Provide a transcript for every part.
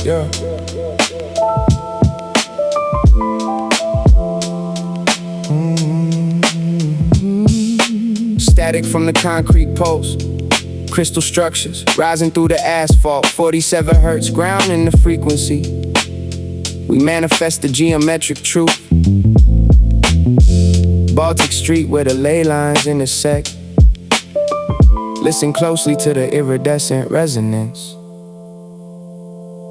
Yeah. Static from the concrete post, crystal structures rising through the asphalt. 47 hertz, ground in the frequency. We manifest the geometric truth. Baltic Street where the ley lines intersect. Listen closely to the iridescent resonance.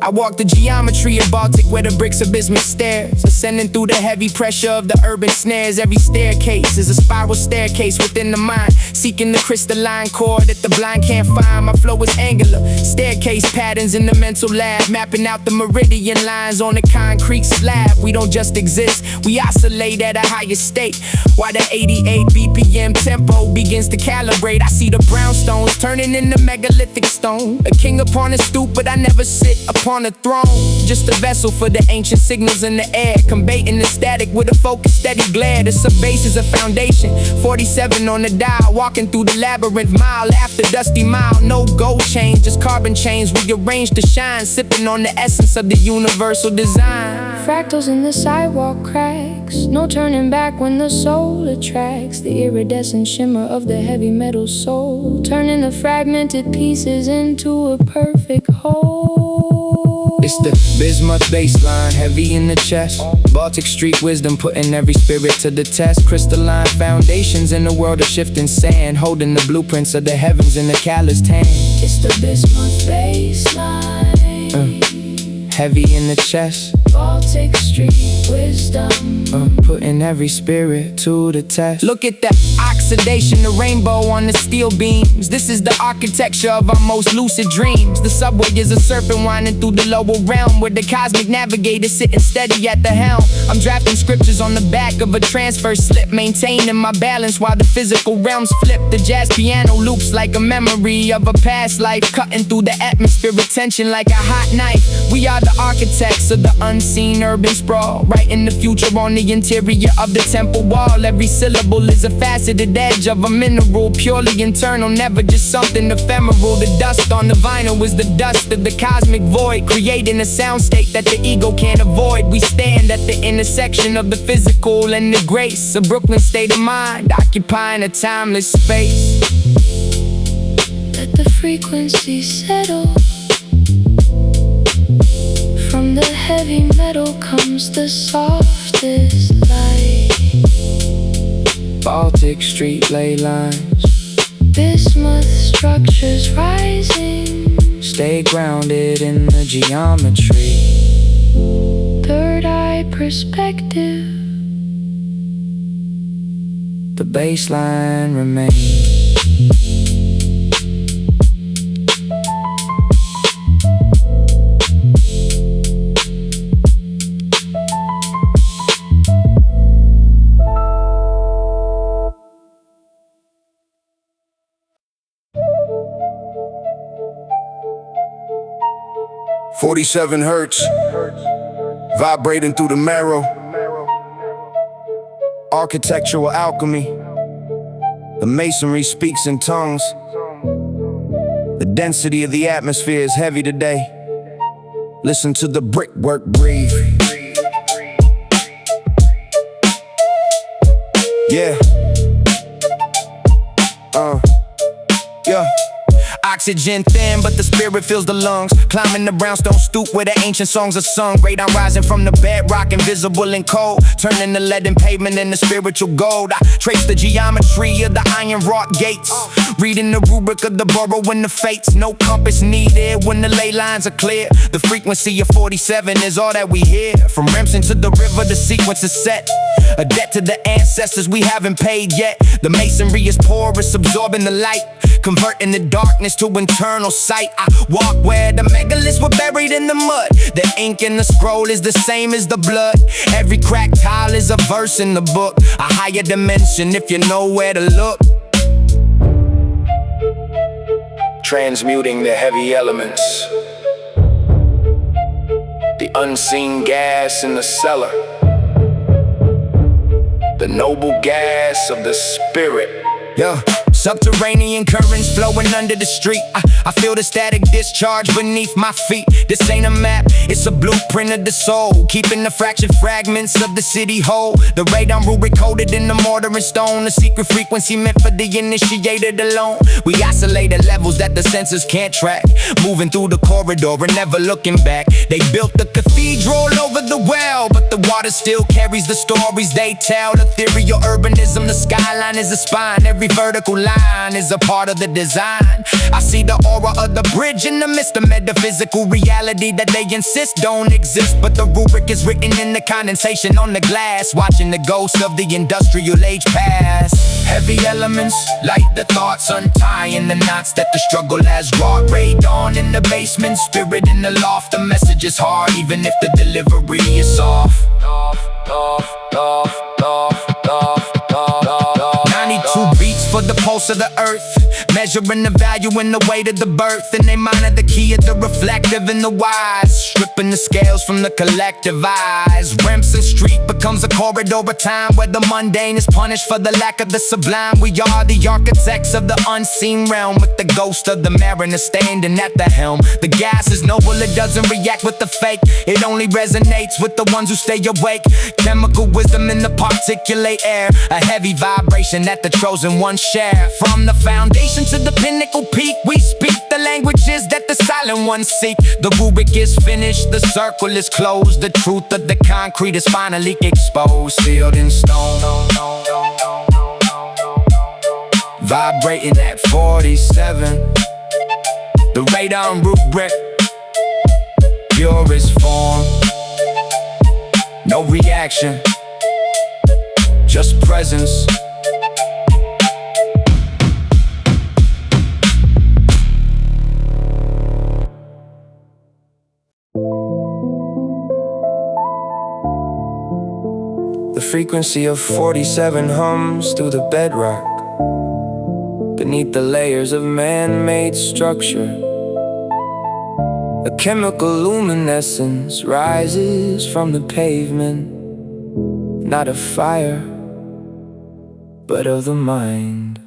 I walk the geometry of Baltic where the bricks of Bismuth stairs, ascending through the heavy pressure of the urban snares. Every staircase is a spiral staircase within the mind, seeking the crystalline core that the blind can't find. My flow is angular, staircase patterns in the mental lab, mapping out the meridian lines on the concrete slab. We don't just exist, we oscillate at a higher state, while the 88 BPM tempo begins to calibrate. I see the brownstones turning into megalithic stone, a king upon a stoop, but I never sit upon a throne. Just a vessel for the ancient signals in the air, combating the static with a focus, steady glare. The subbase is a foundation, 47 on the dial, walking through the labyrinth mile after dusty mile. No gold chain, just carbon chains rearranged to shine, sipping on the essence of the universal design. Fractals in the sidewalk cracks, no turning back when the soul attracts the iridescent shimmer of the heavy metal soul, turning the fragmented pieces into a perfect whole. It's the Bismuth baseline, heavy in the chest. Baltic Street wisdom, putting every spirit to the test. Crystalline foundations in the world of shifting sand, holding the blueprints of the heavens in the calloused hand. It's the Bismuth baseline, heavy in the chest. Baltic Street wisdom, putting every spirit to the test. Look at that oxidation, the rainbow on the steel beams. This is the architecture of our most lucid dreams. The subway is a serpent winding through the lower realm, where the cosmic navigator sitting steady at the helm. I'm drafting scriptures on the back of a transfer slip, maintaining my balance while the physical realms flip. The jazz piano loops like a memory of a past life, cutting through the atmosphere of tension like a hot knife. We are the architects of the unseen urban sprawl, writing the future on the interior of the temple wall. Every syllable is a faceted edge of a mineral, purely internal, never just something ephemeral. The dust on the vinyl is the dust of the cosmic void, creating a sound state that the ego can't avoid. We stand at the intersection of the physical and the grace, a Brooklyn state of mind, occupying a timeless space. Let the frequency settle. From the heavy metal comes the softest light. Baltic Street ley lines, Bismuth structures rising, stay grounded in the geometry. Third eye perspective, the baseline remains. "47 hertz, vibrating through the marrow. Architectural alchemy, the masonry speaks in tongues. The density of the atmosphere is heavy today. Listen to the brickwork breathe. Yeah. Yeah. Oxygen thin, but the spirit fills the lungs. Climbing the brownstone stoop where the ancient songs are sung. Radon rising from the bedrock, invisible and cold, turning the leaden pavement into spiritual gold. I trace the geometry of the iron-wrought gates, reading the rubric of the borough and the fates. No compass needed when the ley lines are clear. The frequency of 47 is all that we hear. From Remsen to the river, the sequence is set. A debt to the ancestors we haven't paid yet. The masonry is porous, absorbing the light, converting the darkness to internal sight. I walk where the megaliths were buried in the mud. The ink in the scroll is the same as the blood. Every cracked tile is a verse in the book, a higher dimension if you know where to look. Transmuting the heavy elements, the unseen gas in the cellar, the noble gas of the spirit. Yeah. Subterranean currents flowing under the street. I feel the static discharge beneath my feet. This ain't a map, it's a blueprint of the soul, keeping the fractured fragments of the city whole. The radon rubric coded in the mortar and stone, the secret frequency meant for the initiated alone. We isolate at levels that the senses can't track, moving through the corridor and never looking back. They built the cathedral over the well, but the water still carries the stories they tell. Ethereal urbanism, the skyline is a spine. Every vertical line is a part of the design. I see the aura of the bridge in the midst of metaphysical reality that they insist don't exist. But the rubric is written in the condensation on the glass, watching the ghost of the industrial age pass. Heavy elements, light the thoughts, untying the knots that the struggle has wrought. Radon in the basement, spirit in the loft. The message is hard, even if the delivery is soft. 92 beats for the pulse of the earth, measuring the value and the weight of the birth. And they monitor the key of the reflective and the wise, stripping the scales from the collective eyes. Remsen Street becomes a corridor of time where the mundane is punished for the lack of the sublime. We are the architects of the unseen realm, with the ghost of the mariner standing at the helm. The gas is noble, it doesn't react with the fake. It only resonates with the ones who stay awake. Chemical wisdom in the particulate air, a heavy vibration that the chosen ones share. From the foundation to the pinnacle peak, we speak the languages that the silent ones seek. The rubric is finished, the circle is closed. The truth of the concrete is finally exposed, sealed in stone, vibrating at 47. The radon rubric, purest form. No reaction, just presence. The frequency of 47 hums through the bedrock, beneath the layers of man-made structure. A chemical luminescence rises from the pavement, not of fire, but of the mind.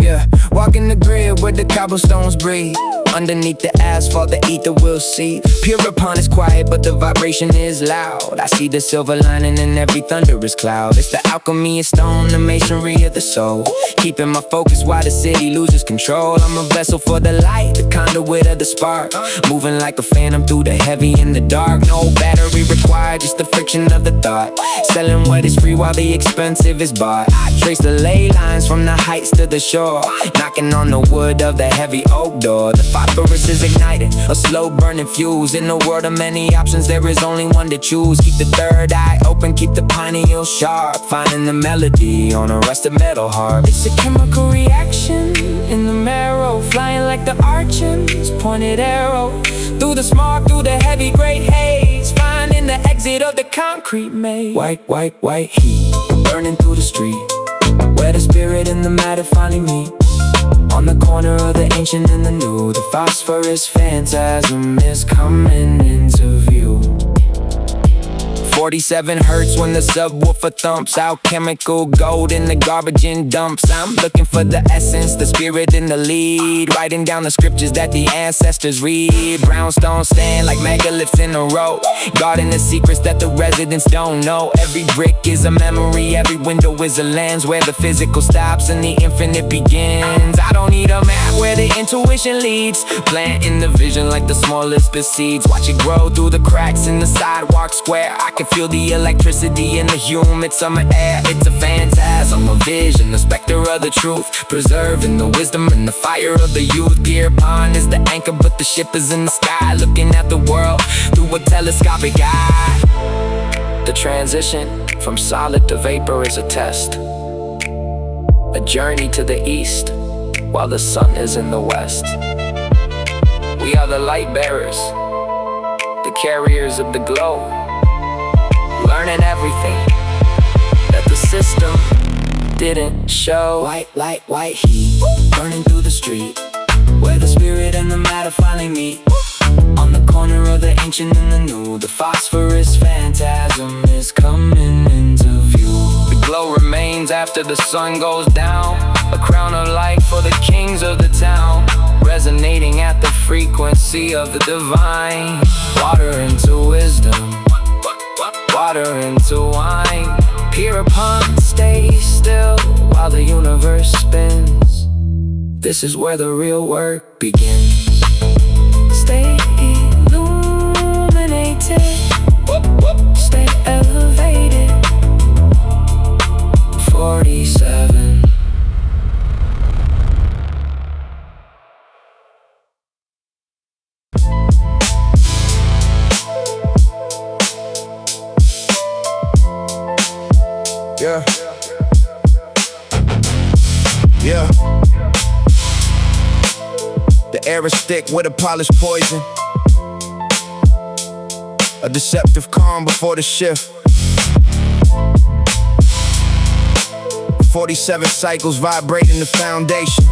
Yeah, walking the grid where the cobblestones breathe. Underneath the asphalt, the ether will seep. Pierrepont is quiet, but the vibration is loud. I see the silver lining in every thunderous cloud. It's the alchemy of stone, the masonry of the soul, keeping my focus while the city loses control. I'm a vessel for the light, the conduit of the spark, moving like a phantom through the heavy and the dark. No battery required, just the friction of the thought, selling what is free while the expensive is bought. I trace the ley lines from the heights to the shore, knocking on the wood of the heavy oak door. The Phosphorus is ignited, a slow burning fuse. In a world of many options, there is only one to choose. Keep the third eye open, keep the pineal sharp, finding the melody on a rusted metal harp. It's a chemical reaction in the marrow, flying like the archon's pointed arrow. Through the smog, through the heavy gray haze, finding the exit of the concrete maze. White heat, burning through the street, where the spirit and the matter finally meet. On the corner of the ancient and the new, the phosphorus phantasm is coming into view. 47 hertz when the subwoofer thumps, alchemical gold in the garbage in dumps. I'm looking for the essence, the spirit in the lead, writing down the scriptures that the ancestors read. Brownstones stand like megaliths in a row, guarding the secrets that the residents don't know. Every brick is a memory, every window is a lens, where the physical stops and the infinite begins. I don't need a map where the intuition leads, planting the vision like the smallest bit seeds. Watch it grow through the cracks in the sidewalk square. I can feel the electricity in the humid summer air. It's a phantasm, a vision, the specter of the truth, preserving the wisdom and the fire of the youth. Pierrepont is the anchor, but the ship is in the sky, looking at the world through a telescopic eye. The transition from solid to vapor is a test, a journey to the east while the sun is in the west. We are the light bearers, the carriers of the glow, learning everything that the system didn't show. White light, white heat, burning through the street, where the spirit and the matter finally meet. On the corner of the ancient and the new, the phosphorus phantasm is coming into view. The glow remains reigns after the sun goes down. A crown of light for the kings of the town, resonating at the frequency of the divine. Water into wisdom, water into wine. Pierrepont, stay still while the universe spins. This is where the real work begins. Stay illuminated, stay elevated. 47. Yeah. Yeah. The air is thick with a polished poison, a deceptive calm before the shift. 47 cycles vibrating the foundation.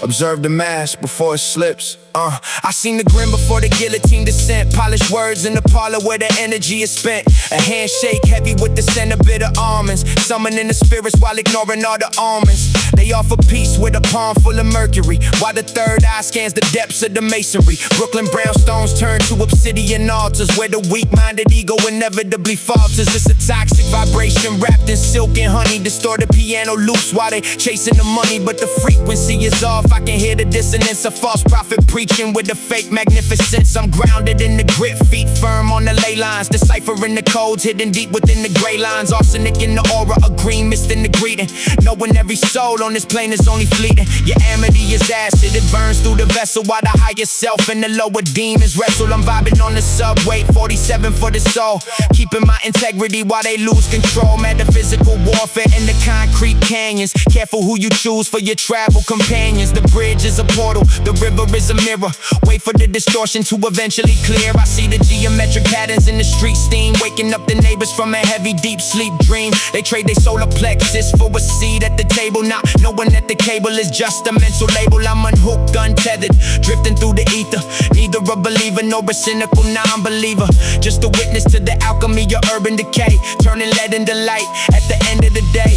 Observe the mass before it slips. I seen the grin before the guillotine descent. Polished words in the parlor where the energy is spent. A handshake heavy with the scent of bitter almonds, summoning the spirits while ignoring all the almonds. They offer peace with a palm full of mercury, while the third eye scans the depths of the masonry. Brooklyn brownstones turn to obsidian altars, where the weak-minded ego inevitably falters. It's a toxic vibration wrapped in silk and honey. Distorted piano loops while they chasing the money, but the frequency is off. I can hear the dissonance of false prophet preaching with a fake magnificence. I'm grounded in the grit, feet firm on the ley lines, deciphering the codes hidden deep within the gray lines. Arsenic in the aura, a green mist in the greeting, knowing every soul on this plane is only fleeting. Your amity is acid, it burns through the vessel, while the higher self and the lower demons wrestle. I'm vibing on the subway, 47 for the soul, keeping my integrity while they lose control. Metaphysical warfare in the concrete canyons, careful who you choose for your travel companions. The bridge is a portal, the river is a mirror. Wait for the distortion to eventually clear. I see the geometric patterns in the street steam, waking up the neighbors from a heavy deep sleep dream. They trade their solar plexus for a seat at the table, not knowing that the cable is just a mental label. I'm unhooked, untethered, drifting through the ether, neither a believer nor a cynical non-believer, just a witness to the alchemy of urban decay, turning lead into light at the end of the day.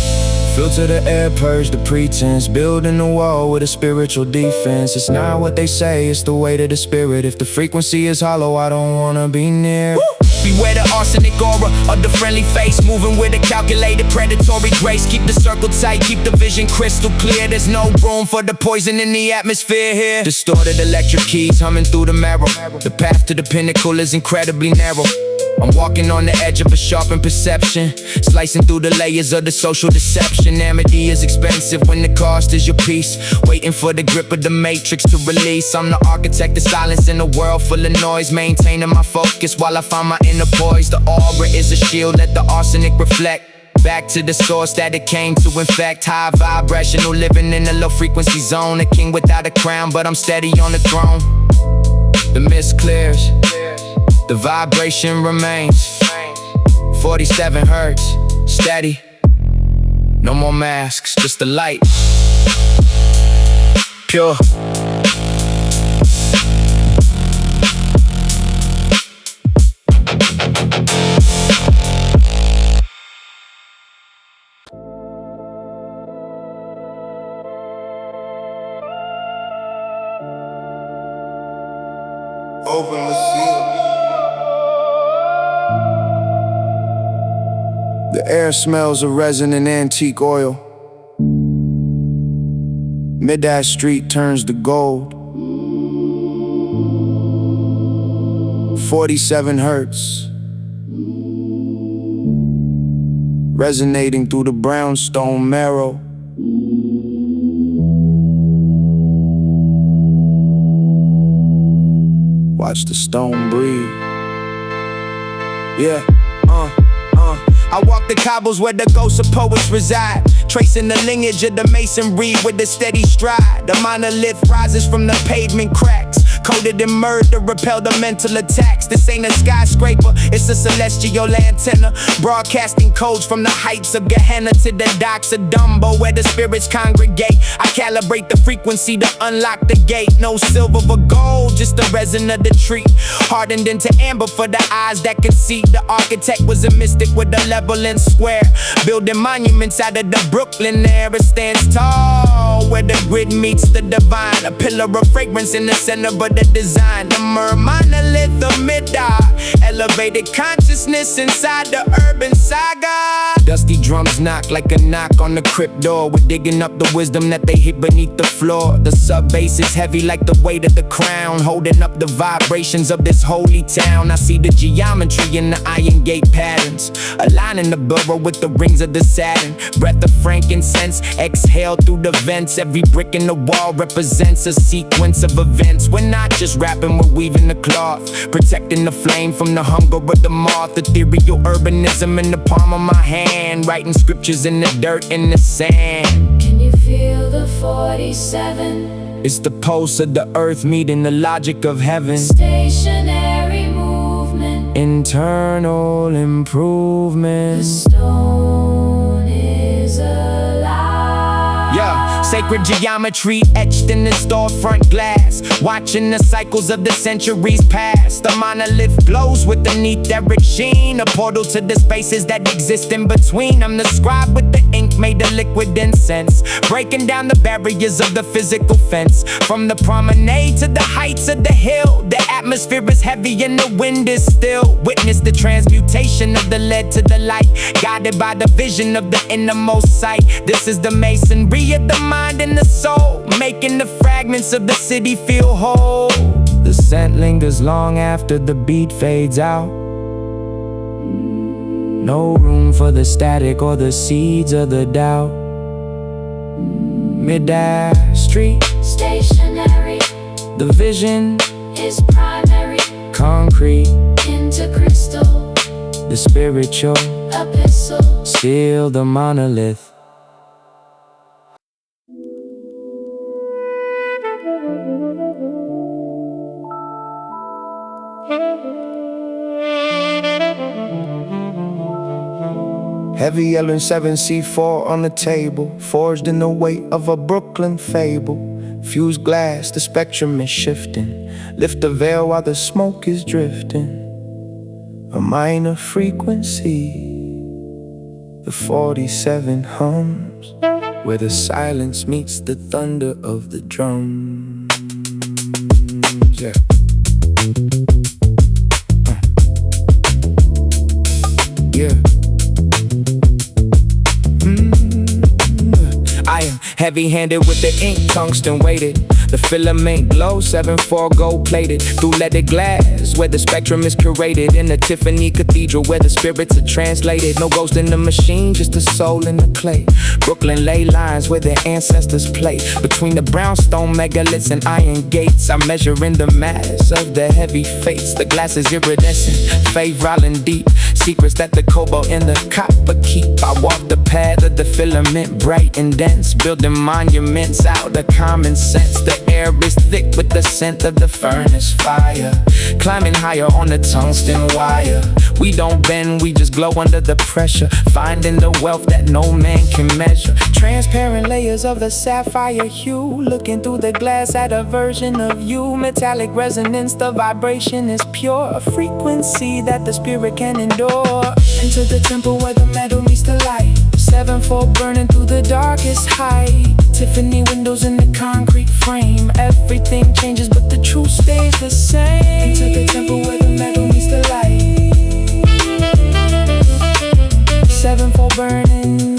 Filter the air, purge the pretense, building a wall with a spiritual defense. It's not what they say, it's the weight of the spirit. If the frequency is hollow, I don't wanna be near. Beware the arsenic aura of the friendly face, moving with a calculated predatory grace. Keep the circle tight, keep the vision crystal clear. There's no room for the poison in the atmosphere here. Distorted electric keys humming through the marrow. The path to the pinnacle is incredibly narrow. I'm walking on the edge of a sharpened perception, slicing through the layers of the social deception. Amity is expensive when the cost is your peace, waiting for the grip of the matrix to release. I'm the architect of silence in a world full of noise, maintaining my focus while I find my inner poise. The aura is a shield, let the arsenic reflect back to the source that it came to infect. High vibrational, living in a low frequency zone. A king without a crown, but I'm steady on the throne. The mist clears, the vibration remains. 47 hertz, steady. No more masks, just the light. Pure. Open the seal. The air smells of resin and antique oil. Middagh Street turns to gold. 47 hertz, resonating through the brownstone marrow. Watch the stone breathe. Yeah, I walk the cobbles where the ghosts of poets reside, tracing the lineage of the masonry with a steady stride. The monolith rises from the pavement cracks, coated in myrrh to repel the mental attacks. This ain't a skyscraper, it's a celestial antenna, broadcasting codes from the heights of Gehenna to the docks of Dumbo, where the spirits congregate. I calibrate the frequency to unlock the gate. No silver but gold, just the resin of the tree, hardened into amber for the eyes that can see. The architect was a mystic with a level and square, building monuments out of the Brooklyn air. It stands tall where the grid meets the divine, a pillar of fragrance in the center of the design. The Myrrh monolith of Middagh, elevated consciousness inside the urban saga. Dusty drums knock like a knock on the crypt door. We're digging up the wisdom that they hid beneath the floor. The sub bass is heavy like the weight of the crown, holding up the vibrations of this holy town. I see the geometry in the iron gate patterns, aligning the burrow with the rings of the Saturn. Breath of frankincense, exhale through the vents. Every brick in the wall represents a sequence of events. We're not just rapping, we're weaving the cloth, protecting the flame from the hunger of the moth. Ethereal urbanism in the palm of my hand, writing scriptures in the dirt, in the sand. Can you feel the 47? It's the pulse of the earth meeting the logic of heaven. Stationary movement, Internal improvement. the stone is alive. Yeah, sacred geometry etched in the storefront glass, watching the cycles of the centuries past. The monolith glows with the etheric sheen, a portal to the spaces that exist in between. I'm the scribe with the ink made of liquid incense, breaking down the barriers of the physical fence. From the promenade to the heights of the hill, the atmosphere is heavy and the wind is still. Witness the transmutation of the lead to the light, guided by the vision of the innermost sight. This is the masonry of the mind and the soul, making the fragments of the city feel whole. The scent lingers long after the beat fades out. No room for the static or the seeds of the doubt. Middagh Street, Stationary the vision is primary, concrete, into crystal, the spiritual, epistle. still the monolith. Heavy yellow 7C4 on the table, forged in the weight of a Brooklyn fable. Fused glass, the spectrum is shifting. Lift the veil while the smoke is drifting. A minor frequency, the 47 hums, where the silence meets the thunder of the drums. Yeah. Yeah. I am heavy-handed with the ink, tungsten weighted. The filament glow, 7/4 gold-plated. Through leaded glass, where the spectrum is curated. In the Tiffany cathedral, where the spirits are translated. No ghost in the machine, just a soul in the clay. Brooklyn ley lines, where their ancestors play. Between the brownstone megaliths and iron gates, I'm measuring the mass of the heavy fates. The glass is iridescent, Sephirot and deep. Secrets that the cobalt and the copper keep. I walk the path of the filament, bright and dense, building monuments out of common sense. The air is thick with the scent of the furnace fire, climbing higher on the tungsten wire. We don't bend, we just glow under the pressure, finding the wealth that no man can measure. Transparent layers of the sapphire hue, looking through the glass at a version of you. Metallic resonance, the vibration is pure, a frequency that the spirit can endure. Into the temple where the metal meets the light, 7/4 burning through the darkest height. Tiffany windows in the concrete frame, everything changes but the truth stays the same. Into the temple where the metal meets the light, 7/4 burning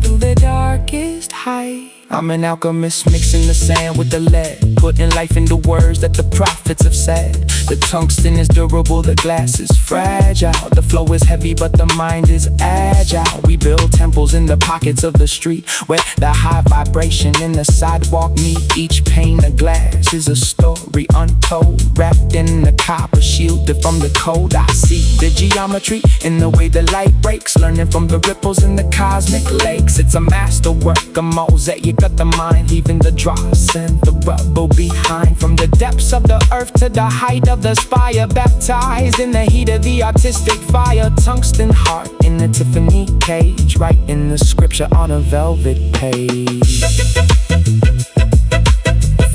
through the darkest height. I'm an alchemist mixing the sand with the lead, putting life into words that the prophets have said. The tungsten is durable, the glass is fragile. The flow is heavy but the mind is agile. We build temples in the pockets of the street, where the high vibration in the sidewalk meet. Each pane of glass is a story untold, wrapped in a copper, shielded from the cold. I see the geometry in the way the light breaks, learning from the ripples in the cosmic lakes. It's a masterwork, a mosaic, a set the mind, leaving the dross and the rubble behind. From the depths of the earth to the height of the spire, baptized in the heat of the artistic fire. Tungsten heart in the Tiffany cage, writing the scripture on a velvet page.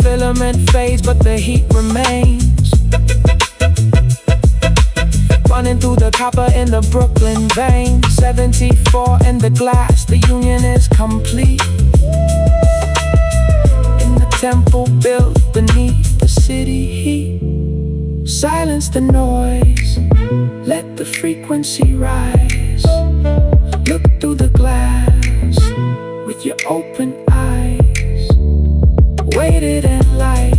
Filament fades, but the heat remains. Running through the copper in the Brooklyn vein. 74 in the glass, the union is complete. In the temple built beneath the city heat. Silence the noise, let the frequency rise. Look through the glass with your open eyes. Weighted and light,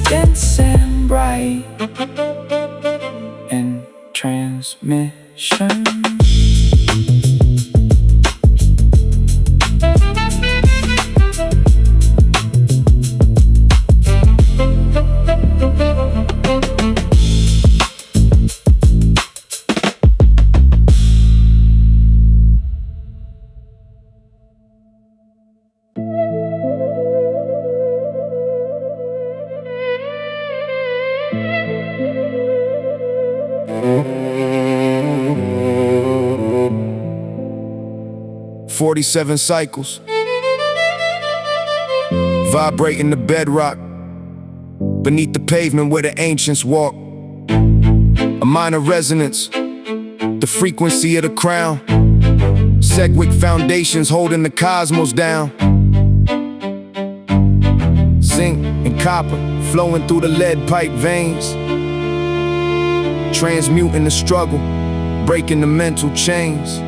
dense and bright, in transmission. "47 cycles, vibrating the bedrock, beneath the pavement where the ancients walk. A minor resonance, the frequency of the crown. Sedgwick foundations holding the cosmos down. Zinc and copper flowing through the lead pipe veins, transmuting the struggle, breaking the mental chains.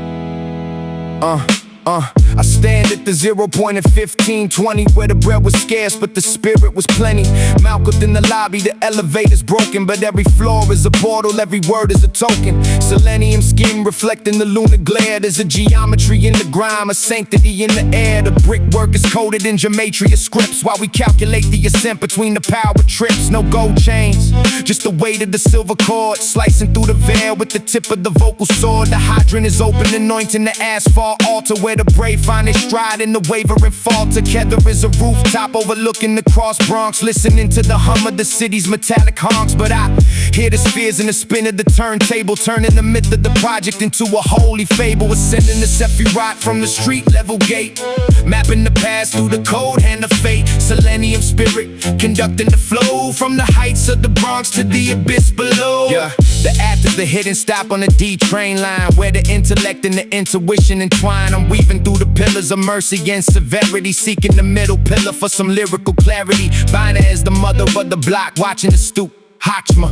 I stand at the 0 point at 1520, where the bread was scarce but the spirit was plenty. Malcolm in the lobby, the elevator's broken, but every floor is a portal, every word is a token. Selenium skin reflecting the lunar glare. There's a geometry in the grime, a sanctity in the air. The brickwork is coded in gematria scripts, while we calculate the ascent between the power trips. No gold chains, just the weight of the silver cord, slicing through the veil with the tip of the vocal sword. The hydrant is open, anointing the asphalt altar, where the brave find their stride in the wavering fall. Together is a rooftop overlooking the cross Bronx, listening to the hum of the city's metallic honks. But I hear the spheres in the spin of the turntable, turning the myth of the project into a holy fable. Ascending the Sephirot from the street level gate, mapping the past through the cold hand of fate. Selenium spirit conducting the flow from the heights of the Bronx to the abyss below. Yeah, the act is the hidden stop on the D train line, where the intellect and the intuition entwine. I'm weaving through the pillars of mercy and severity, seeking the middle pillar for some lyrical clarity. Bina is the mother of the block, watching the stoop. Hachma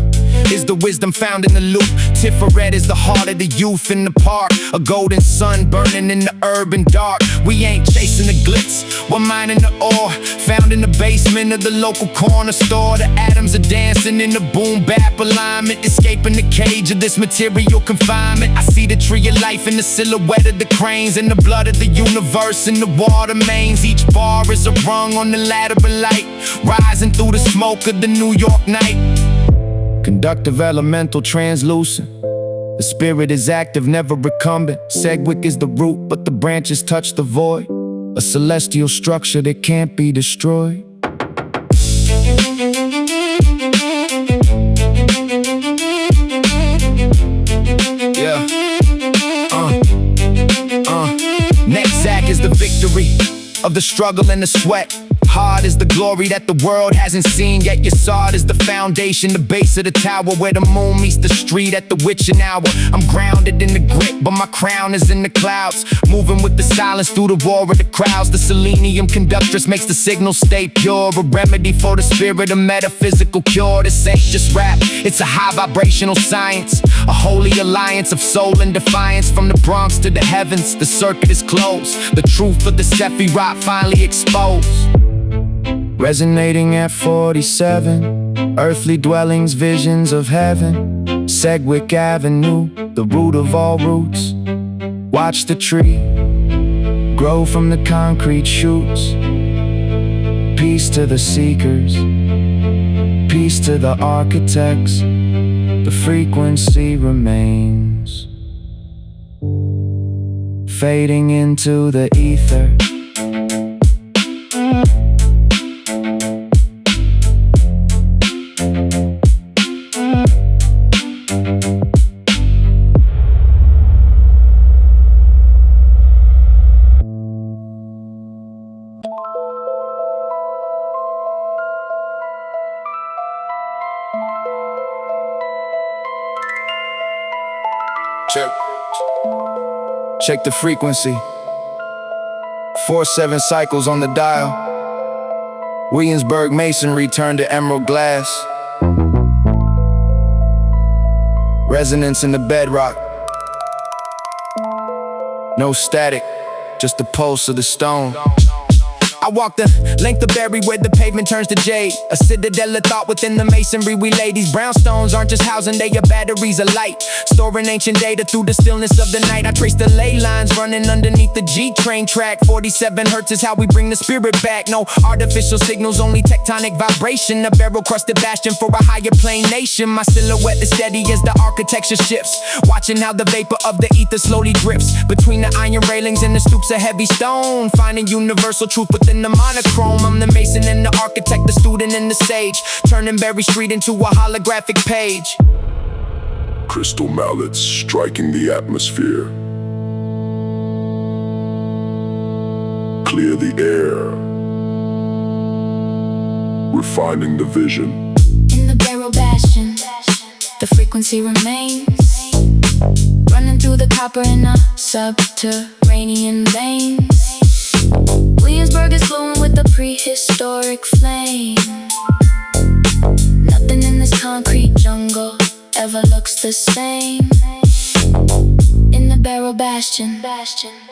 is the wisdom found in the loop. Tiferet is the heart of the youth in the park. A golden sun burning in the urban dark. We ain't chasing the glitz, we're mining the ore, found in the basement of the local corner store. The atoms are dancing in the boom-bap alignment, escaping the cage of this material confinement. I see the tree of life in the silhouette of the cranes, in the blood of the universe in the water mains. Each bar is a rung on the ladder of light, rising through the smoke of the New York night. Conductive, elemental, translucent. The spirit is active, never recumbent. Sedgwick is the root, but the branches touch the void. A celestial structure that can't be destroyed. Yeah. Next Zach is the victory of the struggle and the sweat. Hard is the glory that the world hasn't seen yet. Your sod is the foundation, the base of the tower, where the moon meets the street at the witching hour. I'm grounded in the grit, but my crown is in the clouds, moving with the silence through the roar of the crowds. The selenium conductress makes the signal stay pure, a remedy for the spirit, a metaphysical cure. This ain't just rap, it's a high-vibrational science, a holy alliance of soul and defiance. From the Bronx to the heavens, the circuit is closed, the truth of the Sephirot finally exposed. Resonating at 47, earthly dwellings, visions of heaven. Sedgwick Avenue, the root of all roots. Watch the tree grow from the concrete shoots. Peace to the seekers, peace to the architects. The frequency remains. fading into the ether. Check the frequency. 4/7 cycles on the dial. Williamsburg masonry turned to emerald glass. Resonance in the bedrock. No static, just the pulse of the stone. I walk the length of berry where the pavement turns to jade. A citadel of thought within the masonry we lay. These brownstones aren't just housing, they are batteries of light, storing ancient data through the stillness of the night. I trace the ley lines running underneath the G-train track. 47 hertz is how we bring the spirit back. No artificial signals, only tectonic vibration. A barrel-crusted bastion for a higher plane nation. My silhouette is steady as the architecture shifts, watching how the vapor of the ether slowly drifts between the iron railings and the stoops of heavy stone, finding universal truth within the monochrome. I'm the mason and the architect, the student and the sage, turning Berry Street into a holographic page. Crystal mallets striking the atmosphere. Clear the air, refining the vision. In the barrel bastion, the frequency remains, running through the copper in our subterranean veins. Williamsburg is glowing with a prehistoric flame. Nothing in this concrete jungle ever looks the same. In the barrel bastion,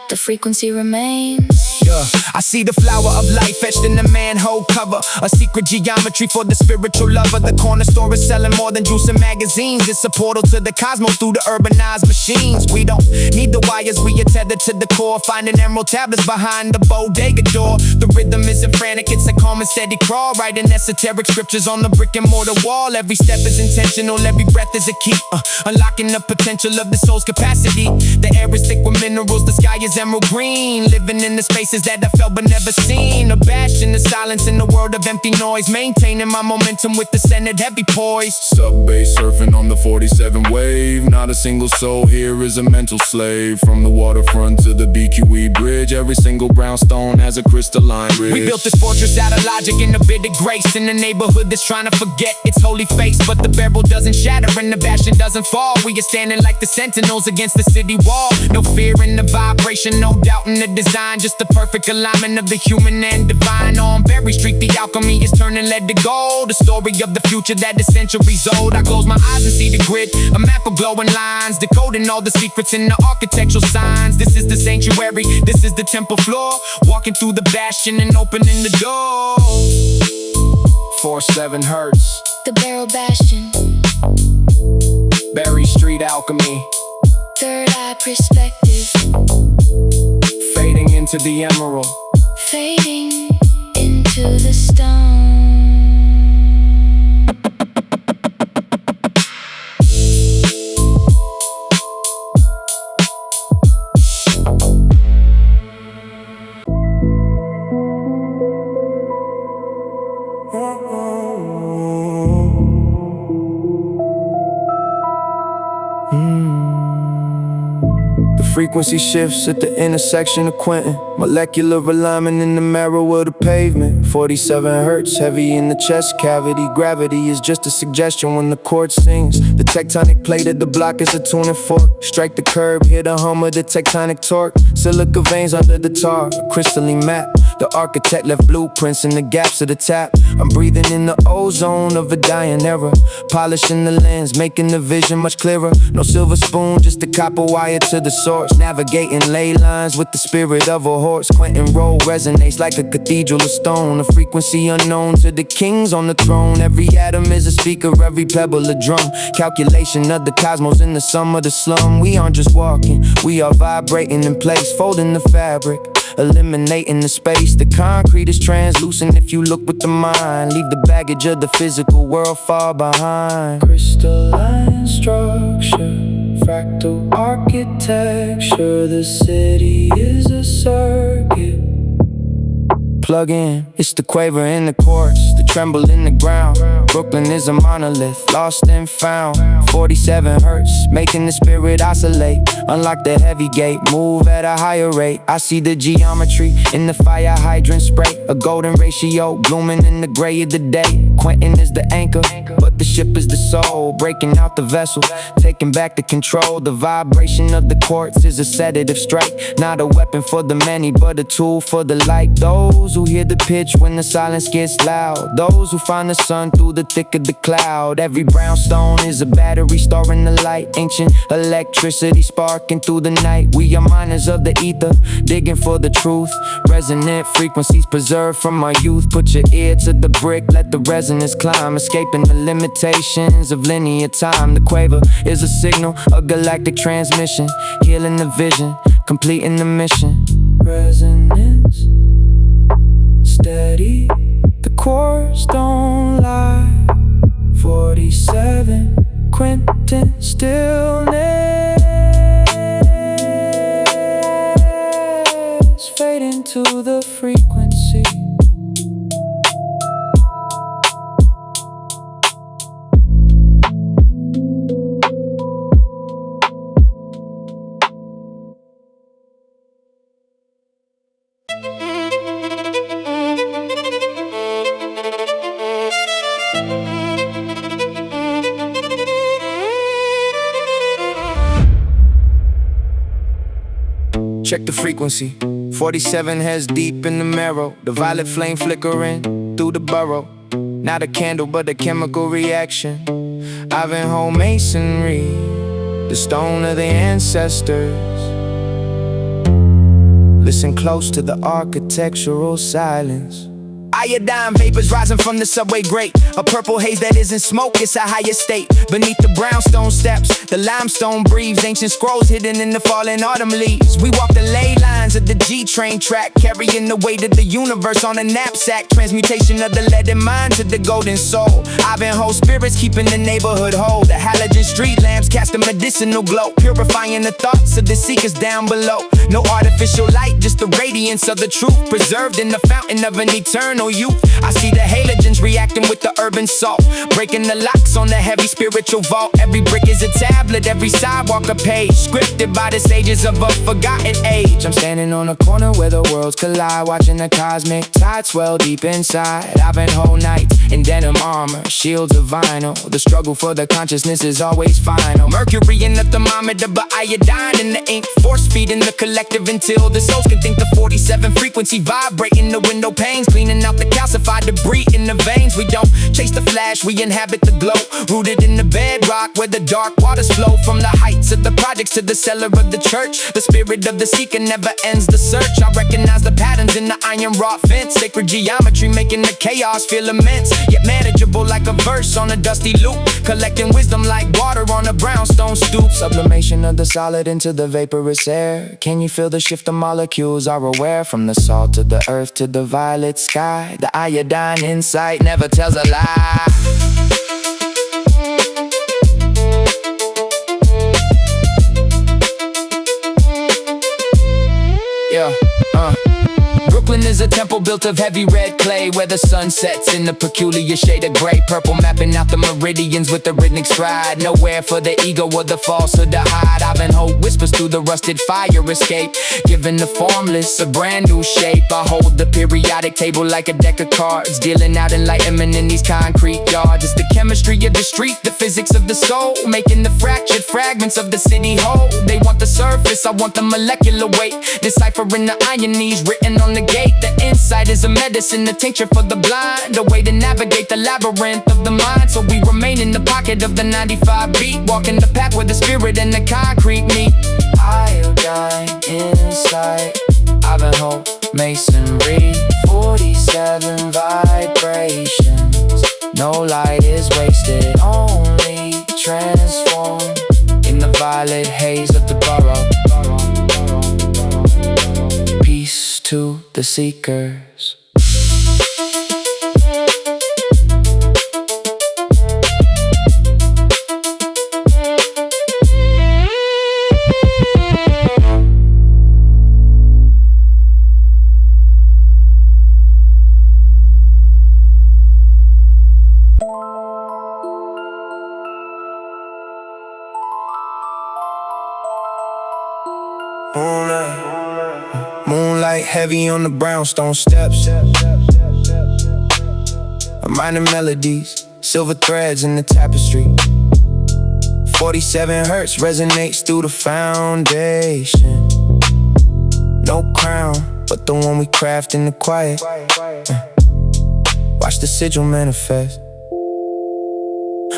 the frequency remains. Yeah, I see the flower of life etched in the manhole cover, a secret geometry for the spiritual lover. The corner store is selling more than juice and magazines. It's a portal to the cosmos through the urbanized machines. We don't need the wires, we are tethered to the core, finding emerald tablets behind the bodega door. The rhythm isn't frantic, it's a calm and steady crawl, writing esoteric scriptures on the brick and mortar wall. Every step is intentional, every breath is a key, unlocking the potential of the soul's capacity. The air is thick with minerals, the sky is emerald green, living in the spaces that I felt but never seen. A bastion, the silence in the world of empty noise, maintaining my momentum with the centered heavy poise. Sub-bass surfing on the 47 wave. Not a single soul here is a mental slave. From the waterfront to the BQE bridge, every single brownstone has a crystalline ridge. We built this fortress out of logic and a bit of grace, in the neighborhood that's trying to forget its holy face. But the barrel doesn't shatter and the bastion doesn't fall. We are standing like the sentinels against the city wall. No fear in the vibration, no doubt in the design, just the perfect alignment of the human and divine. On Berry Street, the alchemy is turning lead to gold, the story of the future that is centuries old. I close my eyes and see the grid, a map of glowing lines, decoding all the secrets in the architectural signs. This is the sanctuary, this is the temple floor, walking through the bastion and opening the door. 4/7 hertz, The barrel bastion, Berry Street alchemy, third eye perspective, fading into the emerald. fading into the stone. Frequency shifts at the intersection of Quentin. Molecular alignment in the marrow of the pavement. 47 hertz, heavy in the chest cavity. Gravity is just a suggestion when the chord sings. The tectonic plate of the block is a tuning fork. Strike the curb, hear the hum of the tectonic torque. Silica veins under the tar, a crystalline map. The architect left blueprints in the gaps of the tap. I'm breathing in the ozone of a dying era, polishing the lens, making the vision much clearer. No silver spoon, just a copper wire to the source. Navigating ley lines with the spirit of a horse. Quentin Road resonates like a cathedral of stone, a frequency unknown to the kings on the throne. Every atom is a speaker, every pebble a drum. Calculation of the cosmos in the sum of the slum. We aren't just walking, we are vibrating in place, folding the fabric, eliminating the space. The concrete is translucent if you look with the mind. Leave the baggage of the physical world far behind. Crystalline structure, Fractal architecture, the city is a circuit. Plug in, it's the quaver in the chorus, the tremble in the ground. Brooklyn is a monolith, lost and found. 47 hertz, making the spirit oscillate. Unlock the heavy gate, move at a higher rate. I see the geometry in the fire hydrant spray. A golden ratio, blooming in the gray of the day. Quentin is the anchor, but the ship is the soul. Breaking out the vessel, taking back the control. The vibration of the quartz is a sedative strike. Not a weapon for the many, but a tool for the light. Those who hear the pitch when the silence gets loud. Those who find the sun through the thick of the cloud. Every brownstone is a battery storing the light. Ancient electricity sparking through the night. We are miners of the ether, digging for the truth. Resonant frequencies preserved from our youth. Put your ear to the brick, let the resonance climb. Escaping the limitations of linear time. The quaver is a signal, a galactic transmission. Healing the vision, completing the mission. Resonance steady, the chords don't lie. 47 Quentin stillness, fade into the frequency. Check the frequency. 47 heads deep in the marrow. The violet flame flickering through the burrow. Not a candle, but a chemical reaction. Ivanhoe masonry, the stone of the ancestors. Listen close to the architectural silence. Iodine vapors rising from the subway grate. A purple haze that isn't smoke, it's a higher state. Beneath the brownstone steps, the limestone breathes. Ancient scrolls hidden in the fallen autumn leaves. We walk the ley lines of the G-train track, carrying the weight of the universe on a knapsack. Transmutation of the lead in mind to the golden soul. Ivanhoe spirits keeping the neighborhood whole. The halogen street lamps cast a medicinal glow, purifying the thoughts of the seekers down below. No artificial light, just the radiance of the truth, preserved in the fountain of an eternal youth. I see the halogens reacting with the urban salt, breaking the locks on the heavy spiritual vault. Every brick is a tablet, every sidewalk a page, scripted by the sages of a forgotten age. I'm standing on a corner where the worlds collide, watching the cosmic tide swell deep inside. Ivanhoe nights in denim armor, shields of vinyl. The struggle for the consciousness is always final. Mercury in the thermometer, but iodine in the ink, force feeding the collective until the souls can think. The 47 frequency vibrating the window panes, cleaning out the calcified debris in the veins. We don't chase the flash, we inhabit the glow, rooted in the bedrock where the dark waters flow. From the heights of the projects to the cellar of the church, the spirit of the seeker never ends the search. I recognize the patterns in the iron wrought fence, sacred geometry making the chaos feel immense, yet manageable like a verse on a dusty loop, collecting wisdom like water on a brownstone stoop. Sublimation of the solid into the vaporous air. Can you feel the shift of molecules are aware? From the salt to the earth to the violet sky, the iodine insight never tells a lie. Yeah, Brooklyn is a temple built of heavy red clay, where the sun sets in the peculiar shade of gray. Purple mapping out the meridians with a rhythmic stride. Nowhere for the ego or the falsehood to hide. Ivanhoe whispers through the rusted fire escape, giving the formless a brand new shape. I hold the periodic table like a deck of cards, dealing out enlightenment in these concrete yards. It's the chemistry of the street, the physics of the soul, making the fractured fragments of the city whole. They want the surface, I want the molecular weight, deciphering the ironies written on the gate. The insight is a medicine, a tincture for the blind, a way to navigate the labyrinth of the mind. So we remain in the pocket of the 95 beat, walking the path where the spirit and the concrete meet. Iodine insight, Ivanhoe masonry, 47 vibrations. No light is wasted, only transformed in the violet haze of the borough. Peace to the seekers. heavy on the brownstone steps. I'm writing melodies, silver threads in the tapestry. 47 hertz resonates through the foundation. No crown, but the one we craft in the quiet. Watch the sigil manifest.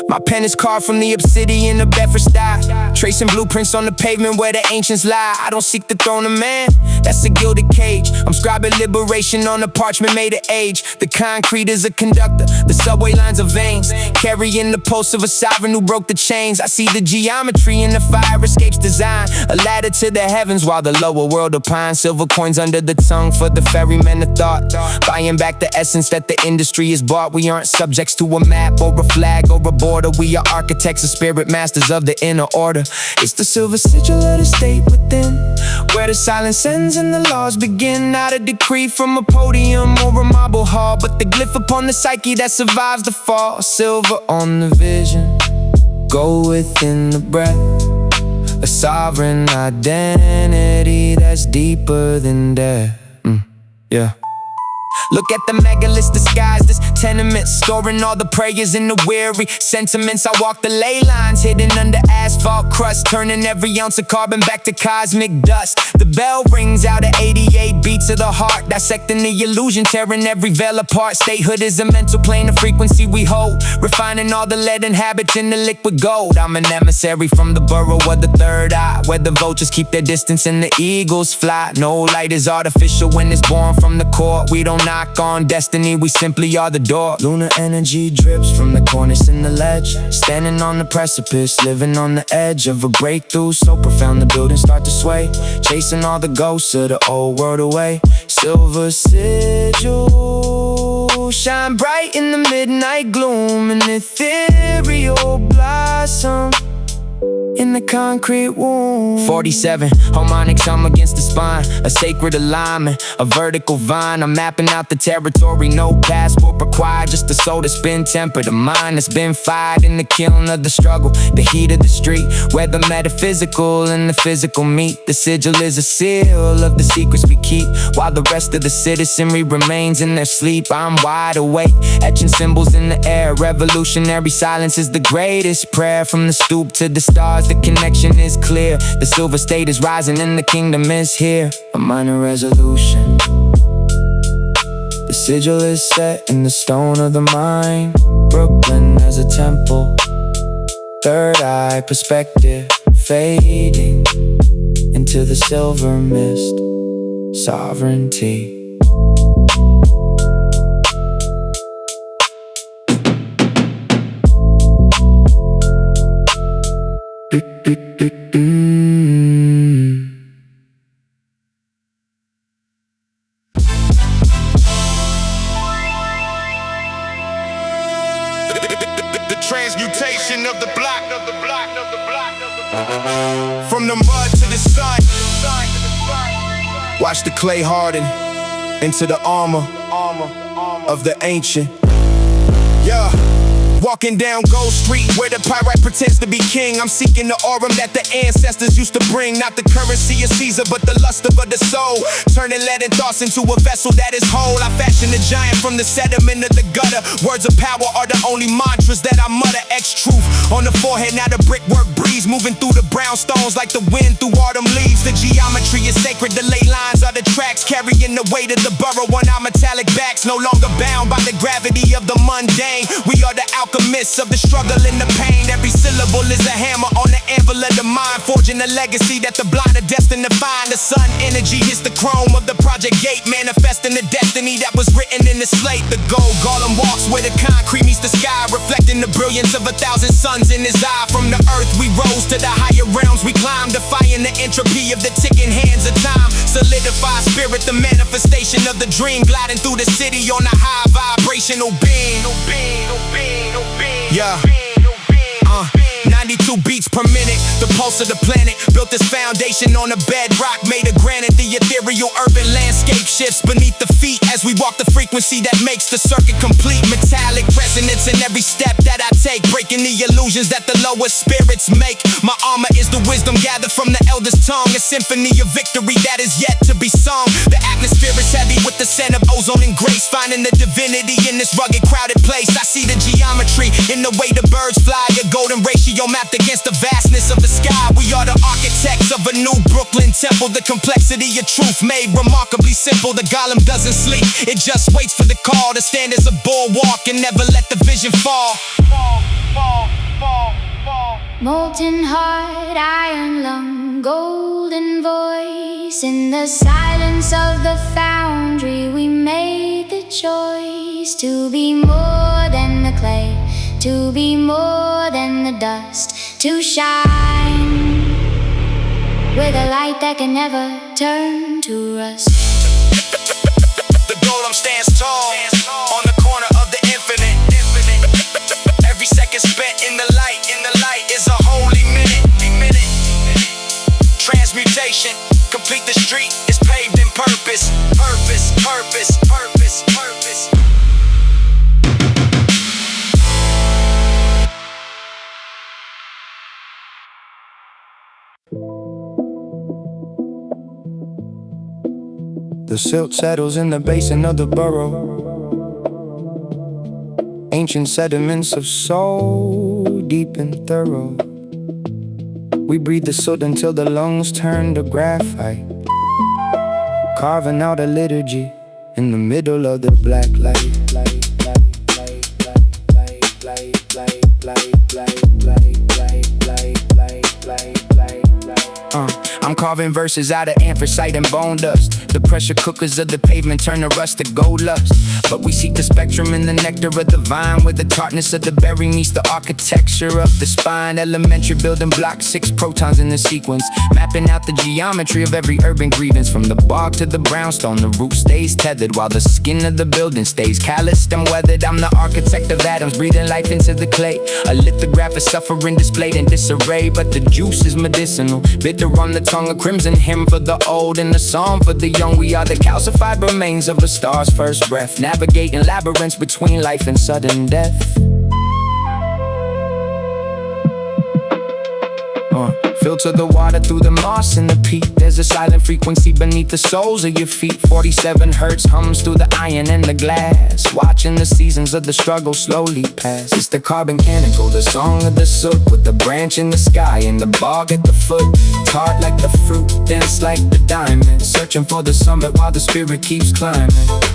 My pen is carved from the obsidian of Bedford style, tracing blueprints on the pavement where the ancients lie. I don't seek the throne of man, that's a gilded cage. I'm scribing liberation on the parchment made of age. The concrete is a conductor, the subway lines are veins, carrying the pulse of a sovereign who broke the chains. I see the geometry in the fire escapes design, a ladder to the heavens while the lower world opines. Silver coins under the tongue for the ferrymen of thought, buying back the essence that the industry has bought. We aren't subjects to a map or a flag or a border. We are architects and spirit masters of the inner order. It's the silver sigil of the state within, where the silence ends and the laws begin. Not a decree from a podium or a marble hall, but the glyph upon the psyche that survives the fall. Silver on the vision, go within the breath, a sovereign identity that's deeper than death. Yeah. Look at the megaliths disguised as tenements, storing all the prayers in the weary sentiments. I walk the ley lines hidden under asphalt crust, turning every ounce of carbon back to cosmic dust. The bell rings out at 88 beats of the heart, dissecting the illusion, tearing every veil apart. Statehood is a mental plane of frequency we hold, refining all the lead and habits in the liquid gold. I'm an emissary from the burrow of the third eye, where the vultures keep their distance and the eagles fly. No light is artificial when it's born from the core. We don't knock on destiny, we simply are the door. Lunar energy drips from the cornice in the ledge, standing on the precipice, living on the edge of a breakthrough so profound the buildings start to sway, chasing all the ghosts of the old world away. Silver sigil, shine bright in the midnight gloom, an ethereal blossom in the concrete womb. 47 harmonics hum against the spine, a sacred alignment, a vertical vine. I'm mapping out the territory, no passport required, just a soul that's been tempered, a mind that's been fired in the kiln of the struggle, the heat of the street, where the metaphysical and the physical meet. The sigil is a seal of the secrets we keep, while the rest of the citizenry remains in their sleep. I'm wide awake, etching symbols in the air. Revolutionary silence is the greatest prayer. From the stoop to the stars, the connection is clear. The silver state is rising and the kingdom is here. A minor resolution, the sigil is set in the stone of the mind. Brooklyn as a temple, third eye perspective, fading into the silver mist. Sovereignty. The transmutation of the block, from the mud to the sun. Watch the clay harden into the armor of the ancient. Yeah. Walking down Gold Street where the pyrite pretends to be king. I'm seeking the aurum that the ancestors used to bring. Not the currency of Caesar, but the luster of the soul. Turning lead and thoughts into a vessel that is whole. I fashion a giant from the sediment of the gutter. Words of power are the only mantras that I mutter. X-truth on the forehead, now the brickwork breeze. Moving through the brownstones like the wind through autumn leaves. The geometry is sacred, the ley lines are the tracks. Carrying the weight of the borough on our metallic backs. No longer bound by the gravity of the mundane. We are the alchemists of the struggle and the pain. Every syllable is a hammer on the anvil of the mind, forging a legacy that the blind are destined to find. The sun energy hits the chrome of the project gate, manifesting the destiny that was written in the slate. The gold golem walks where the concrete meets the sky, reflecting the brilliance of 1,000 suns in his eye. From the earth we rose to the higher realms we climbed, defying the entropy of the ticking hands of time. Solidified spirit, the manifestation of the dream, gliding through the city on a high-vibrational beam. Yeah. Not 92 beats per minute. The pulse of the planet built this foundation on a bedrock made of granite. The ethereal urban landscape shifts beneath the feet as we walk the frequency that makes the circuit complete. Metallic resonance in every step that I take, breaking the illusions that the lowest spirits make. My armor is the wisdom gathered from the elder's tongue, a symphony of victory that is yet to be sung. The atmosphere is heavy with the scent of ozone and grace, finding the divinity in this rugged, crowded place. I see the geometry in the way the birds fly, a golden ratio mapped against the vastness of the sky. We are the architects of a new Brooklyn temple, the complexity of truth made remarkably simple. The golem doesn't sleep, it just waits for the call to stand as a bulwark and never let the vision fall. Molten heart, iron lung, golden voice. In the silence of the foundry, we made the choice to be more than the clay, to be more than the dust, to shine with a light that can never turn to rust. The golem stands tall on the corner of the infinite. Every second spent in the light is a holy minute. Transmutation, complete the street is paved in purpose. The silt settles in the basin of the burrow. Ancient sediments of soul, deep and thorough. We breathe the soot until the lungs turn to graphite, carving out a liturgy in the middle of the black light. I'm carving verses out of anthracite and bone dust. The pressure cookers of the pavement turn the rust to gold lust. But we seek the spectrum in the nectar of the vine, where the tartness of the berry meets the architecture of the spine. Elementary building blocks, 6 protons in the sequence, mapping out the geometry of every urban grievance. From the bark to the brownstone, the root stays tethered, while the skin of the building stays calloused and weathered. I'm the architect of atoms, breathing life into the clay. A lithograph of suffering displayed in disarray, but the juice is medicinal, bitter on the tongue, a crimson hymn for the old and a song for the young. We are the calcified remains of a star's first breath, navigating labyrinths between life and sudden death. Filter the water through the moss and the peat. There's a silent frequency beneath the soles of your feet. 47 hertz hums through the iron and the glass, watching the seasons of the struggle slowly pass. It's the carbon canonical, the song of the soot, with the branch in the sky and the bog at the foot. Tart like the fruit, dense like the diamond, searching for the summit while the spirit keeps climbing.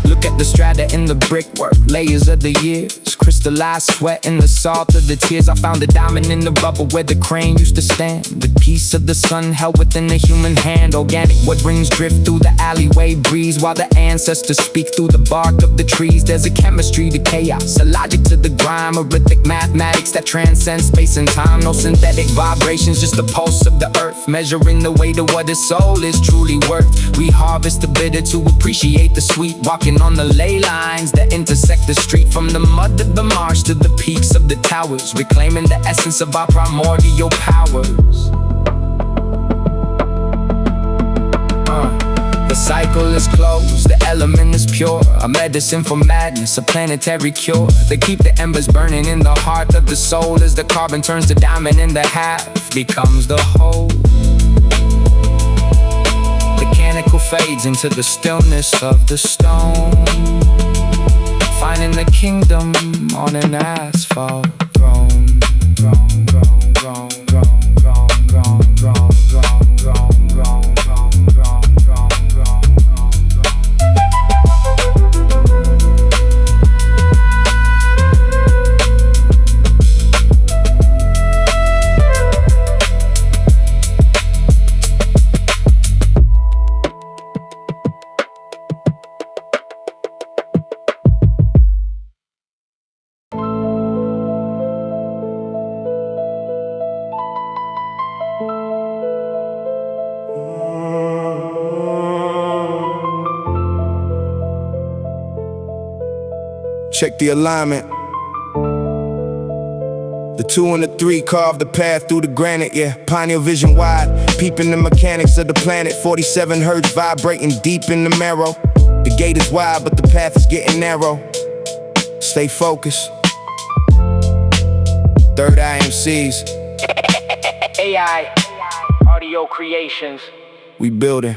Look at the strata in the brickwork, layers of the years, crystallized sweat in the salt of the tears. I found a diamond in the rubble where the crane used to stand. The piece of the sun held within the human hand, organic what rings drift through the alleyway breeze, while the ancestors speak through the bark of the trees. There's a chemistry to chaos, a logic to the grime, a rhythmic mathematics that transcends space and time. No synthetic vibrations, just the pulse of the earth, measuring the weight of what his soul is truly worth. We harvest the bitter to appreciate the sweet, walking on the ley lines that intersect the street. From the mud of the marsh to the peaks of the towers, reclaiming the essence of our primordial powers. The cycle is closed, the element is pure, a medicine for madness, a planetary cure. They keep the embers burning in the heart of the soul, as the carbon turns to diamond and the half becomes the whole. The mechanical fades into the stillness of the stone, finding the kingdom on an asphalt throne. Check the alignment. The 2 and the 3 carved the path through the granite, yeah. Pioneer vision wide, peeping the mechanics of the planet. 47 hertz vibrating deep in the marrow. The gate is wide, but the path is getting narrow. Stay focused. Third Eye Emcees. AI, audio creations. We building.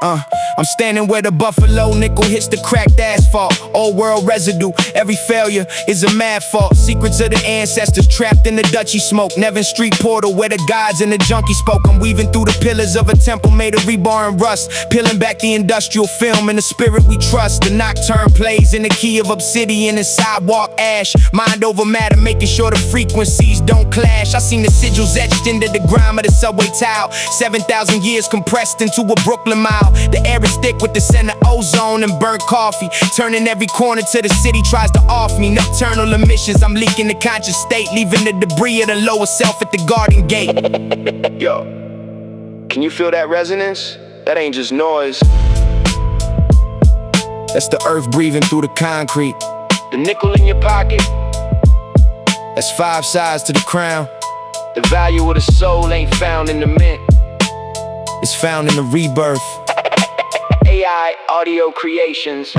I'm standing where the buffalo nickel hits the cracked asphalt. Old world residue, every failure is a mad fault. Secrets of the ancestors trapped in the Dutchy smoke. Nevin Street portal where the gods and the junkie spoke. I'm weaving through the pillars of a temple made of rebar and rust, peeling back the industrial film and the spirit we trust. The nocturne plays in the key of obsidian and sidewalk ash. Mind over matter, making sure the frequencies don't clash. I seen the sigils etched into the grime of the subway tile. 7,000 years compressed into a Brooklyn mile. The air is thick with the scent of ozone and burnt coffee, turning every corner to the city tries to off me. Nocturnal emissions, I'm leaking the conscious state, leaving the debris of the lower self at the garden gate. Yo, can you feel that resonance? That ain't just noise. That's the earth breathing through the concrete. The nickel in your pocket, That's 5 sides to the crown. the value of the soul ain't found in the mint. It's found in the rebirth. AI, audio creations.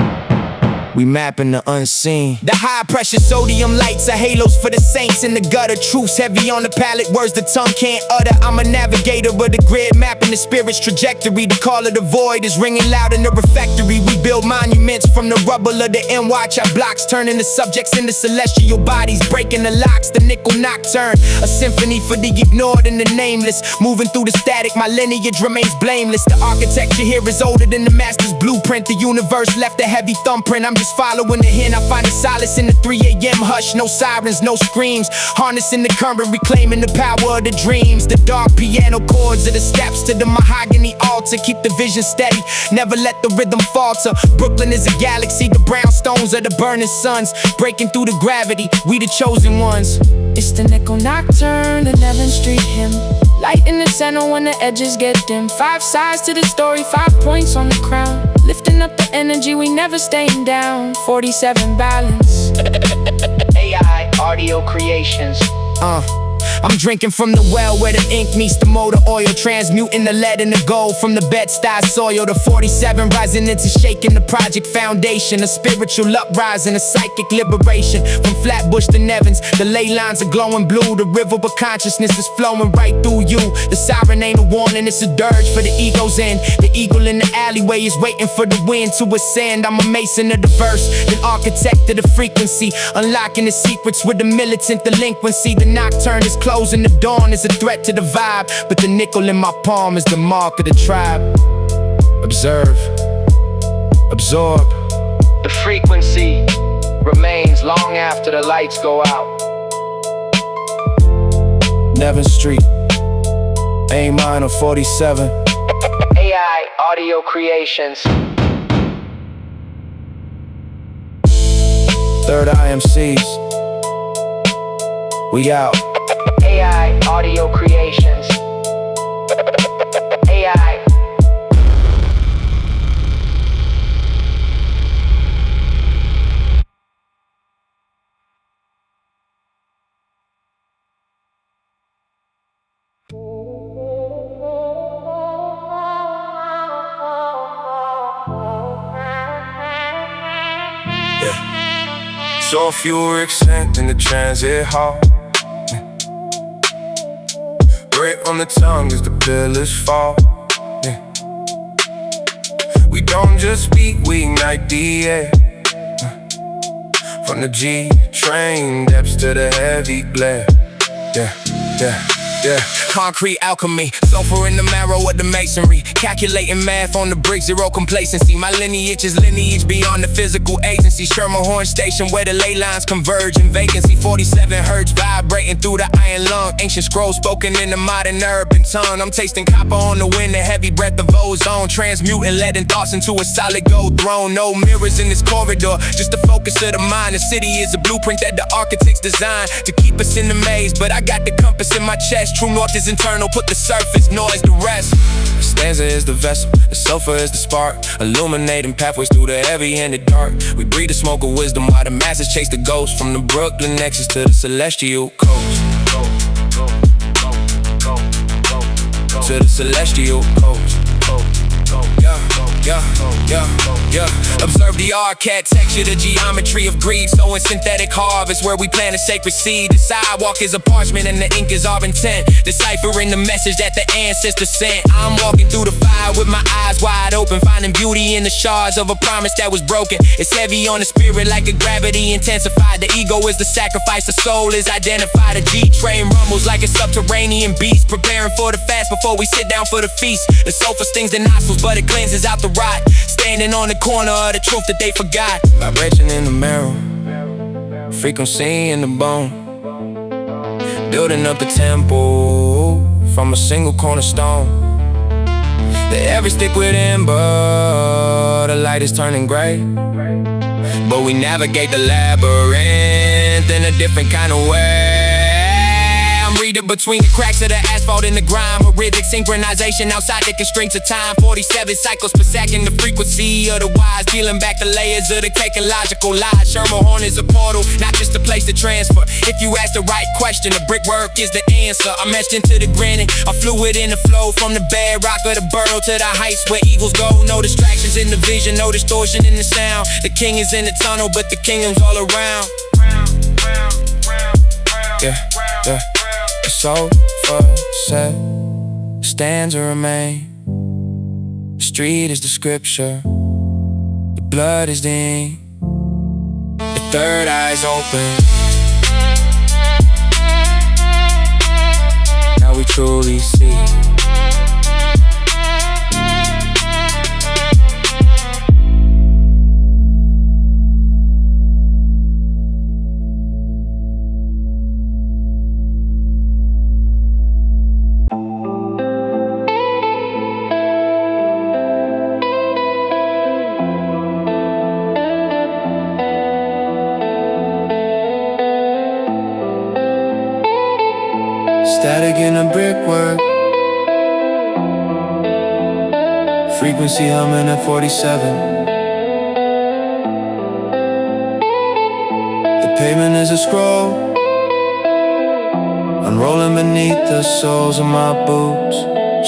We mapping the unseen. The high pressure sodium lights are halos for the saints in the gutter. Truths heavy on the palate, words the tongue can't utter. I'm a navigator of the grid, mapping the spirit's trajectory. The call of the void is ringing loud in the refectory. We build monuments from the rubble of the end. Watch our blocks turning the subjects into celestial bodies, breaking the locks. The nickel nocturne, a symphony for the ignored and the nameless. Moving through the static, my lineage remains blameless. The architecture here is older than the master's blueprint. The universe left a heavy thumbprint. I'm just following the hint. I find a solace in the 3 a.m. hush. No sirens, no screams. Harnessing the current, reclaiming the power of the dreams. The dark piano chords of the steps to the mahogany altar. Keep the vision steady, never let the rhythm falter. Brooklyn is a galaxy, the brownstones are the burning suns. Breaking through the gravity, we the chosen ones. It's the nickel nocturne, the Nevin Street hymn. Light in the center when the edges get dim. 5 sides to the story, 5 points on the crown. Lifting up the energy, we never staying down. 47 balance. AI, audio creations. I'm drinking from the well where the ink meets the motor oil, transmuting the lead and the gold from the Bed-Stuy soil. The 47 rising into shaking the project foundation, a spiritual uprising, a psychic liberation. From Flatbush to Nevins, the ley lines are glowing blue. The river of consciousness is flowing right through you. The siren ain't a warning, it's a dirge for the ego's end. The eagle in the alleyway is waiting for the wind to ascend. I'm a mason of the verse, an architect of the frequency, unlocking the secrets with the militant delinquency. The nocturne is closing, the dawn is a threat to the vibe, but the nickel in my palm is the mark of the tribe. Observe, absorb. The frequency remains long after the lights go out. Nevin Street, A minor 47. AI, audio creations. Third Eye Emcees. We out. AI, audio creations. AI. Sulfuric scent in the transit hall. Grit on the tongue as the pillars fall. We don't just speak, we ignite the air. From the G train depths to the heavy glare. Concrete alchemy, sulfur in the marrow of the masonry. Calculating math on the brick, zero complacency. My lineage is lineage beyond the physical agency. Schermerhorn station where the ley lines converge in vacancy. 47 hertz vibrating through the iron lung. Ancient scrolls spoken in the modern urban tongue. I'm tasting copper on the wind, the heavy breath of ozone. Transmuting lead and thoughts into a solid gold throne. No mirrors in this corridor, just the focus of the mind. The city is a blueprint that the architects designed to keep us in the maze. But I got the compass in my chest, True north is internal, put the surface, noise the rest. The stanza is the vessel, the sulfur is the spark, illuminating pathways through the heavy and the dark. We breathe the smoke of wisdom while the masses chase the ghost. From the Brooklyn nexus to the celestial coast. To the celestial coast. Yeah. Observe the architecture, the geometry of Greek. Sowing synthetic harvest where we plant a sacred seed. The sidewalk is a parchment and the ink is our intent. Deciphering the message that the ancestors sent. I'm walking through the fire with my eyes wide open, finding beauty in the shards of a promise that was broken. It's heavy on the spirit like a gravity intensified. The ego is the sacrifice, the soul is identified. A G-train rumbles like a subterranean beast, preparing for the fast before we sit down for the feast. The sulfur stings the nostrils, but it cleanses out the rot. Standing on the corner of the truth that they forgot. Vibration in the marrow, frequency in the bone, building up the temple from a single cornerstone. The air is thick with amber, the light is turning gray, but we navigate the labyrinth in a different kind of way. I'm reading between the cracks of the asphalt and the grime. A rhythmic synchronization outside the constraints of time. 47 cycles per second, the frequency of the wise, peeling back the layers of the cake and logical lies. Shermerhorn is a portal, not just a place to transfer. If you ask the right question, the brickwork is the answer. I'm etched into the granite, a fluid in the flow, from the bedrock of the burrow to the heights where eagles go. No distractions in the vision, no distortion in the sound. The king is in the tunnel, but the kingdom's all around. Yeah. The sulfur set stands and remain. The street is the scripture, the blood is the ink. The third eye's open. Now we truly see. Static in the brickwork, frequency humming at 47. The pavement is a scroll, unrolling beneath the soles of my boots.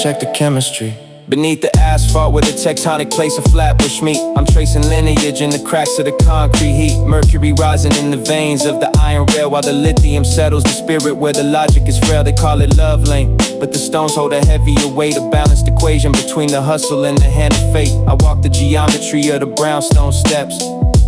Check the chemistry. Beneath the asphalt where the tectonic plates of flatbush meet, I'm tracing lineage in the cracks of the concrete heat. Mercury rising in the veins of the iron rail, while the lithium settles the spirit where the logic is frail. They call it love lane, but the stones hold a heavier weight, a balanced equation between the hustle and the hand of fate. I walk the geometry of the brownstone steps,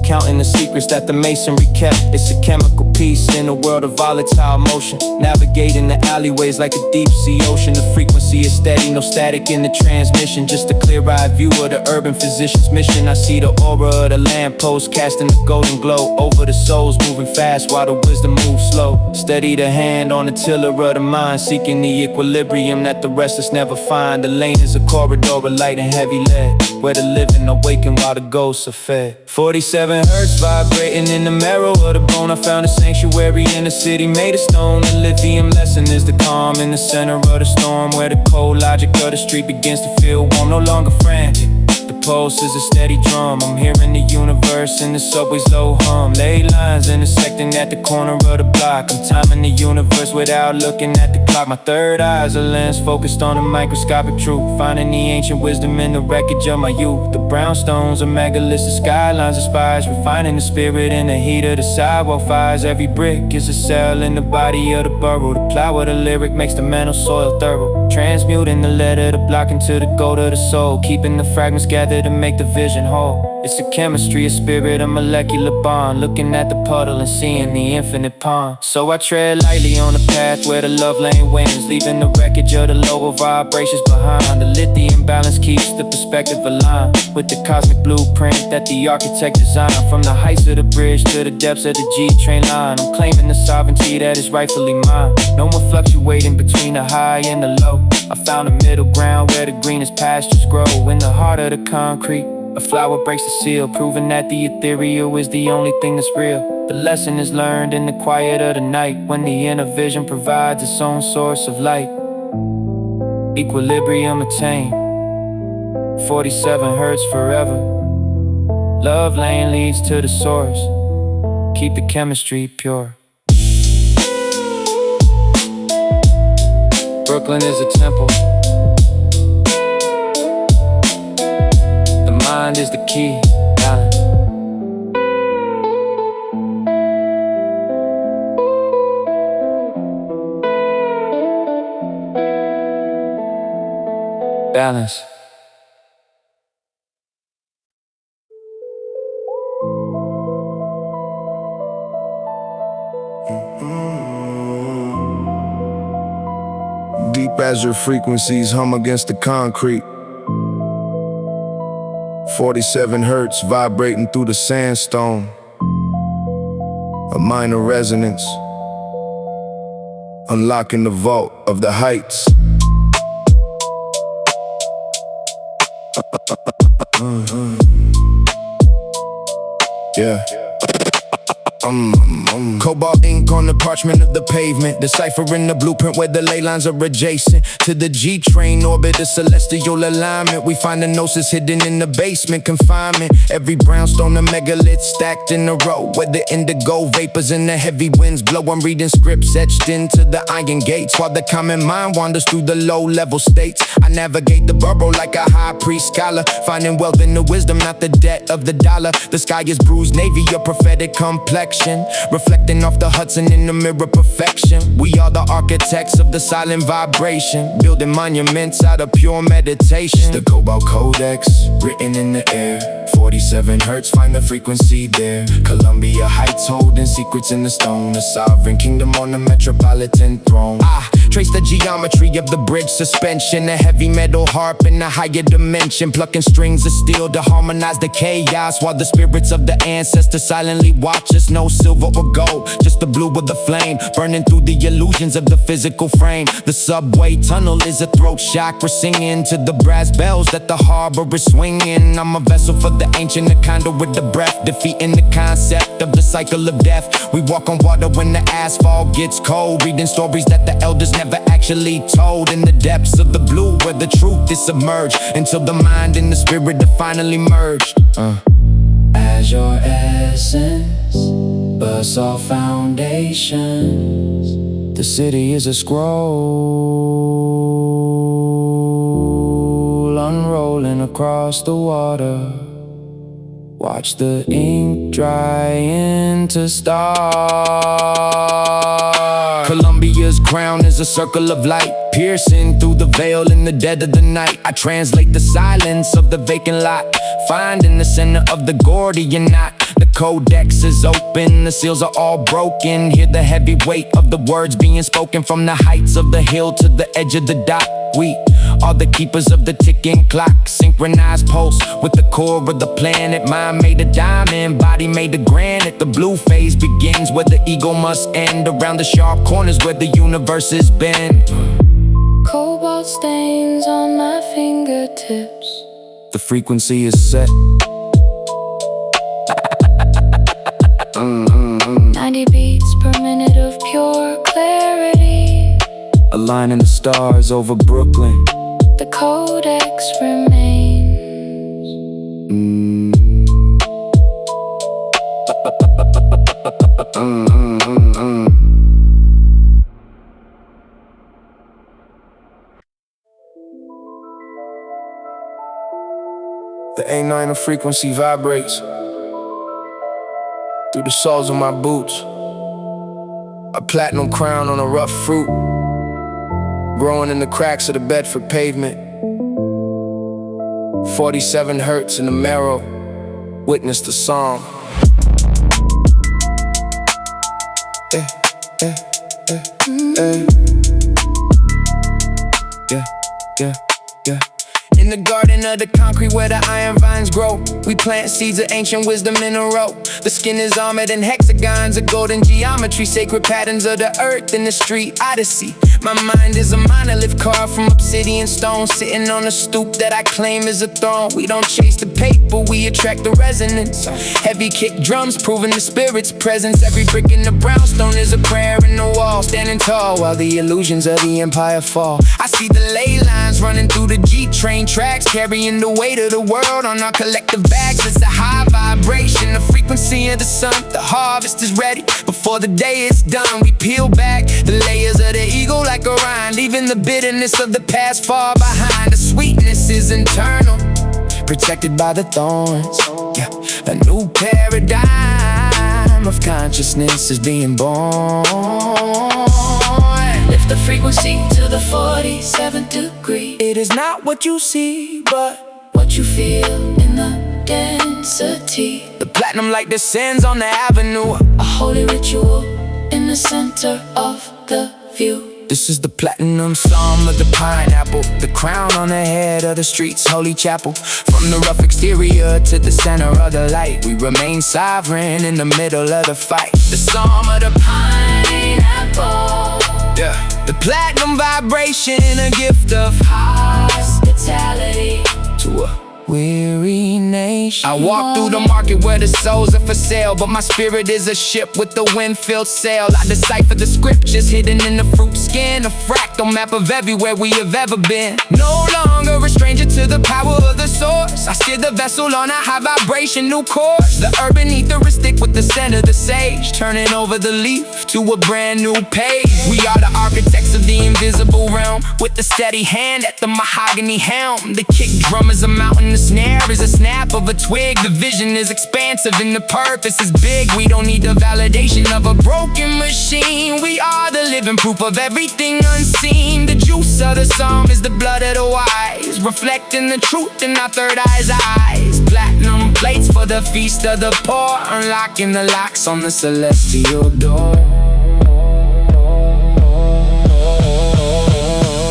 counting the secrets that the masonry kept. It's a chemical piece in a world of volatile motion, navigating the alleyways like a deep sea ocean. The frequency is steady, no static in the transmission, just a clear-eyed view of the urban physician's mission. I see the aura of the lamppost casting a golden glow over the souls, moving fast while the wisdom moves slow. Steady the hand on the tiller of the mind, seeking the equilibrium that the restless never find. The lane is a corridor of light and heavy lead, where the living awaken while the ghosts are fed. 47 hertz vibrating in the marrow of the bone. I found a sanctuary in the city made of stone. The lithium lesson is the calm in the center of the storm, where the cold logic of the street begins to feel warm, no longer frantic. The pulse is a steady drum. I'm hearing the universe in the subway's low hum. Ley lines intersecting at the corner of the block. I'm timing the universe without looking at the clock. My third eye is a lens focused on the microscopic truth, finding the ancient wisdom in the wreckage of my youth. The brownstones are megaliths, the skylines are spires, refining the spirit in the heat of the sidewalk fires. Every brick is a cell in the body of the burrow. The plow of the lyric makes the mental soil thorough, transmuting the letter to block into the gold of the soul, keeping the fragments gathered to make the vision whole. It's a chemistry, a spirit, a molecular bond, looking at the puddle and seeing the infinite pond. So I tread lightly on the path where the love lane wins, leaving the wreckage of the lower vibrations behind. The lithium balance keeps the perspective aligned with the cosmic blueprint that the architect designed. From the heights of the bridge to the depths of the G-train line, I'm claiming the sovereignty that is rightfully mine. No more fluctuating between the high and the low. I found a middle ground where the greenest pastures grow. In the heart of the concrete, A flower breaks the seal, proving that the ethereal is the only thing that's real. The lesson is learned in the quiet of the night, when the inner vision provides its own source of light. Equilibrium attained, 47 hertz forever. Love lane leads to the source, keep the chemistry pure. Brooklyn is a temple. The mind is the key, balance. Balance. Deep azure frequencies hum against the concrete. 47 hertz vibrating through the sandstone. A minor resonance, unlocking the vault of the heights. Yeah. Cobalt ink on the parchment of the pavement, deciphering the blueprint where the ley lines are adjacent to the G-train orbit, a celestial alignment. We find the gnosis hidden in the basement, confinement. Every brownstone a megalith stacked in a row, where the indigo vapors and the heavy winds blow. I'm reading scripts etched into the iron gates, while the common mind wanders through the low-level states. I navigate the burrow like a high priest scholar, finding wealth in the wisdom, not the debt of the dollar. The sky is bruised navy, a prophetic complexion, reflecting off the Hudson in the mirror perfection. We are the architects of the silent vibration, building monuments out of pure meditation. The Cobalt Codex, written in the air. 47 hertz, find the frequency there. Columbia Heights, holding secrets in the stone. A sovereign kingdom on the metropolitan throne. Trace the geometry of the bridge suspension, a heavy metal harp in a higher dimension, plucking strings of steel to harmonize the chaos, while the spirits of the ancestors silently watch us. No silver or gold, just the blue of the flame, burning through the illusions of the physical frame. The subway tunnel is a throat chakra, singing to the brass bells that the harbor is swinging. I'm a vessel for the ancient, a conduit the breath, defeating the concept of the cycle of death. We walk on water when the asphalt gets cold, reading stories that the elders never actually told. In the depths of the blue where the truth is submerged, until the mind and the spirit are finally merged. As your essence, basalt foundations, the city is a scroll unrolling across the water. Watch the ink dry into stars. Columbia's crown is a circle of light, piercing through the veil in the dead of the night. I translate the silence of the vacant lot, finding the center of the Gordian knot. The codex is open, the seals are all broken. Hear the heavy weight of the words being spoken, from the heights of the hill to the edge of the dock. We are the keepers of the ticking clock, synchronized pulse with the core of the planet. Mind made of diamond, body made of granite. The blue phase begins where the ego must end, around the sharp corners where the universe has been. Cobalt stains on my fingertips. The frequency is set. 90 beats per minute of pure clarity, Aligning the stars over Brooklyn. the codex remains. The A9 frequency vibrates through the soles of my boots. A platinum crown on a rough fruit, growing in the cracks of the Bedford pavement. 47 hertz in the marrow, witness the song. Yeah. In the garden of the concrete where the iron vines grow, we plant seeds of ancient wisdom in a row. The skin is armored in hexagons of golden geometry, sacred patterns of the earth in the street odyssey. My mind is a monolith carved from obsidian stone, sitting on a stoop that I claim is a throne. We don't chase the paper, we attract the resonance. Heavy kick drums proving the spirit's presence. Every brick in the brownstone is a prayer in the wall, standing tall while the illusions of the empire fall. I see the ley lines running through the G-train tracks, carrying the weight of the world on our collective backs. It's a high vibration, the frequency of the sun. The harvest is ready before the day is done. We peel back the layers of the ego like a rind, leaving the bitterness of the past far behind. The sweetness is internal, protected by the thorns. Yeah, a new paradigm of consciousness is being born. Lift the frequency to the 47th degree. It is not what you see, but what you feel in the density. The platinum light descends on the avenue, a holy ritual in the center of the view. This is the platinum psalm of the pineapple, the crown on the head of the street's holy chapel. From the rough exterior to the center of the light, we remain sovereign in the middle of the fight. The psalm of the pineapple, yeah. The platinum vibration, a gift of hospitality to a weary nation. I walk through the market where the souls are for sale, but my spirit is a ship with the wind-filled sail. I decipher the scriptures hidden in the fruit skin, a fractal map of everywhere we have ever been. No longer a stranger to the power of the source. I steer the vessel on a high vibration new course. The urban etheristic with the scent of the sage, turning over the leaf to a brand new page. We are the architects of the invisible realm, with the steady hand at the mahogany helm. The kick drum is a mountain, the snare is a snap of a twig. The vision is expansive and the purpose is big. We don't need the validation of a broken machine. We are the living proof of everything unseen. The juice of the psalm is the blood of the wise, reflecting the truth in our third eye's eyes. Platinum plates for the feast of the poor, unlocking the locks on the celestial door.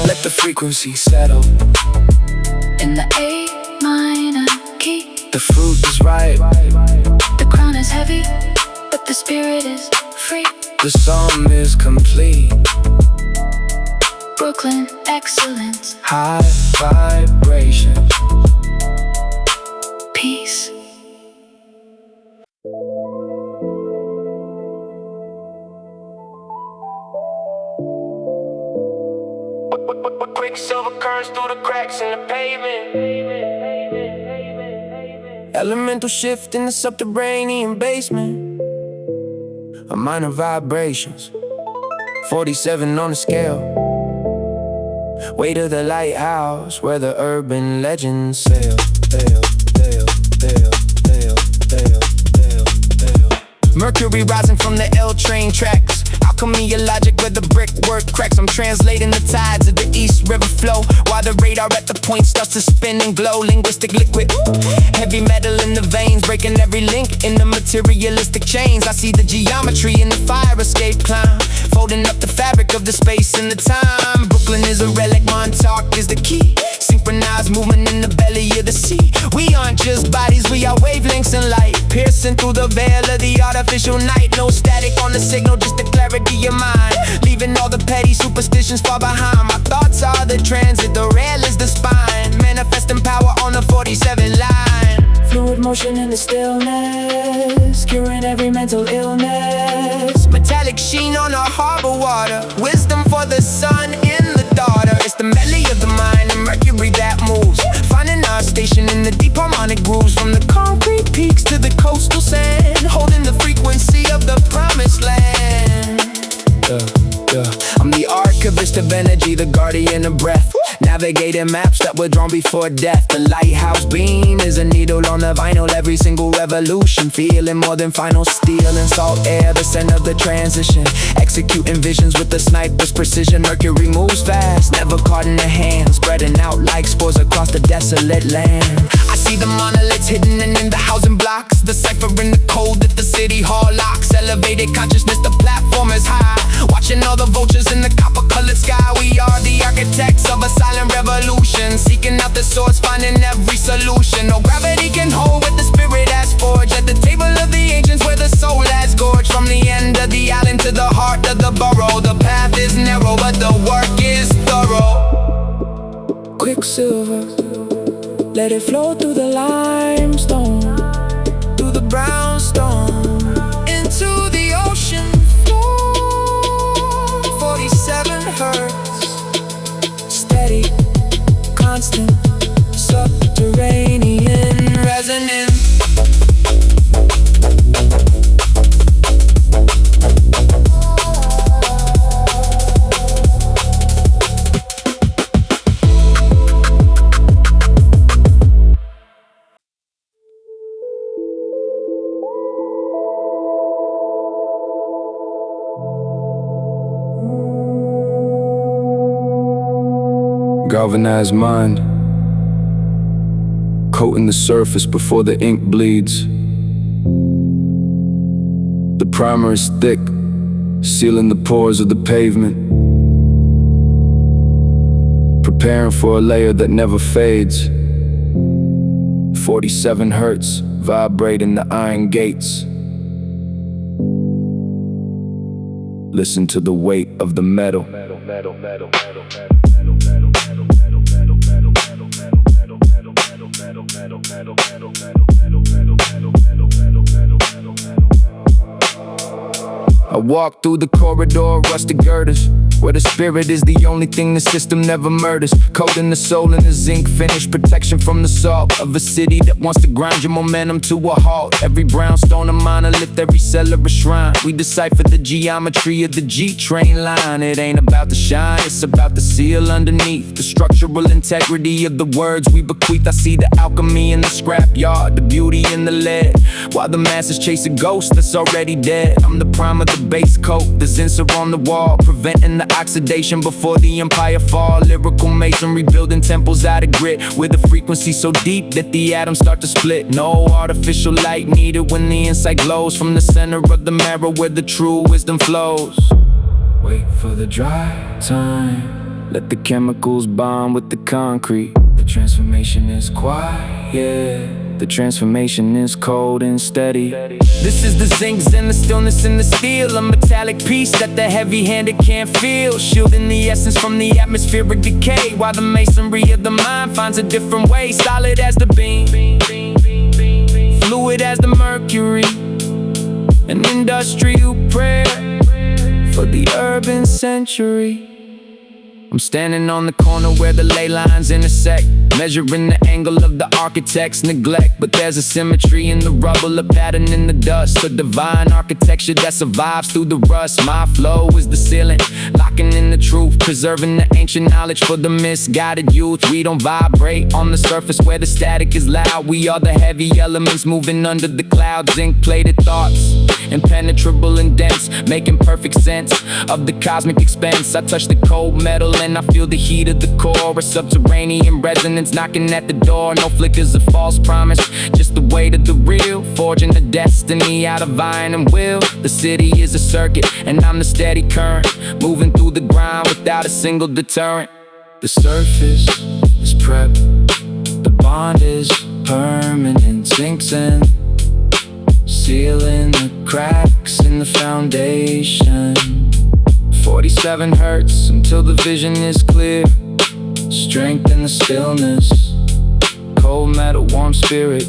Let the frequency settle in the A minor key. The fruit is ripe, the crown is heavy, but the spirit is free. The psalm is complete. Brooklyn excellence, high vibration, peace. Quicksilver currents through the cracks in the pavement. Elemental shift in the subterranean basement. A minor vibrations, 47 on the scale. Way to the lighthouse where the urban legends sail. Mercury rising from the L train tracks. Alchemy of logic where the brickwork cracks. I'm translating the tides of the East River flow, while the radar at the point starts to spin and glow. Linguistic liquid, heavy metal in the veins, breaking every link in the materialistic chains. I see the geometry in the fire escape climb, folding up the fabric of the space and the time. Brooklyn is a relic, Montauk is the key. Synchronized movement in the belly of the sea. We aren't just bodies, we are wavelengths in light, piercing through the veil of the artificial night. No static on the signal, just the clarity of mind, leaving all the petty superstitions far behind. My thoughts are the transit, the rail is the spine, manifesting power on the 47 line. Fluid motion in the stillness, curing every mental illness. Metallic sheen on our harbor water, wisdom for the sun in the daughter. It's the medley of the mind and mercury that moves, finding our station in the deep harmonic grooves. From the concrete peaks to the coastal sand, holding the frequency of the promised land. I'm the archivist of energy, the guardian of breath, navigating maps that were drawn before death. The lighthouse beam is a needle on the vinyl, every single revolution feeling more than final steel and salt air, the scent of the transition, executing visions with the sniper's precision. Mercury moves fast, never caught in the hand, spreading out like spores across the desolate land. I see the monoliths hidden and in the housing blocks, the cipher in the code that the city hall locks. Elevated consciousness, the platform is high, watching all the vultures in the copper-colored sky. We are the architects of a silent revolution, seeking out the source, finding every solution. No gravity can hold what the spirit has forged, at the table of the ancients where the soul has gorged. From the end of the island to the heart of the borough, the path is narrow but the work let it flow through the limestone, through the brownstone, into the ocean floor. 47 hertz, steady, constant, subterranean resonance. Galvanized mind, coating the surface before the ink bleeds. The primer is thick, sealing the pores of the pavement, preparing for a layer that never fades. 47 hertz, vibrating the iron gates. Listen to the weight of the metal. I walk through the corridor, rusted girders, where the spirit is the only thing the system never murders. Coating the soul in the zinc finish, protection from the salt of a city that wants to grind your momentum to a halt. Every brownstone a monolith, every cellar a shrine. We decipher the geometry of the G-train line. It ain't about the shine, it's about the seal underneath. The structural integrity of the words we bequeath. I see the alchemy in the scrapyard, the beauty in the lead, while the masses chase a ghost that's already dead. I'm the prime of the base coat, the Zinsser on the wall, preventing the oxidation before the empire fall. Lyrical masonry, building temples out of grit, with a frequency so deep that the atoms start to split. No artificial light needed when the insight glows from the center of the marrow where the true wisdom flows. Wait for the dry time, let the chemicals bond with the concrete. The transformation is quiet, the transformation is cold and steady. This is the zinc zen, the stillness in the steel, a metallic piece that the heavy-handed can't feel, shielding the essence from the atmospheric decay, while the masonry of the mind finds a different way. Solid as the beam, fluid as the mercury, an industrial prayer for the urban century. I'm standing on the corner where the ley lines intersect, measuring the angle of the architect's neglect. But there's a symmetry in the rubble, a pattern in the dust, a divine architecture that survives through the rust. My flow is the ceiling, locking in the truth, preserving the ancient knowledge for the misguided youth. We don't vibrate on the surface where the static is loud. We are the heavy elements moving under the clouds. Zinc-plated thoughts, impenetrable and dense, making perfect sense of the cosmic expanse. I touch the cold metal and I feel the heat of the core, a subterranean resonance knocking at the door. No flickers of false promise, just the weight of the real, forging a destiny out of iron and will. The city is a circuit and I'm the steady current, moving through the grind without a single deterrent. The surface is prep, the bond is permanent. Zinc Zen, sealing the cracks in the foundation. 47 hertz until the vision is clear, strength in the stillness, cold metal, warm spirit,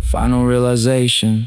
final realization.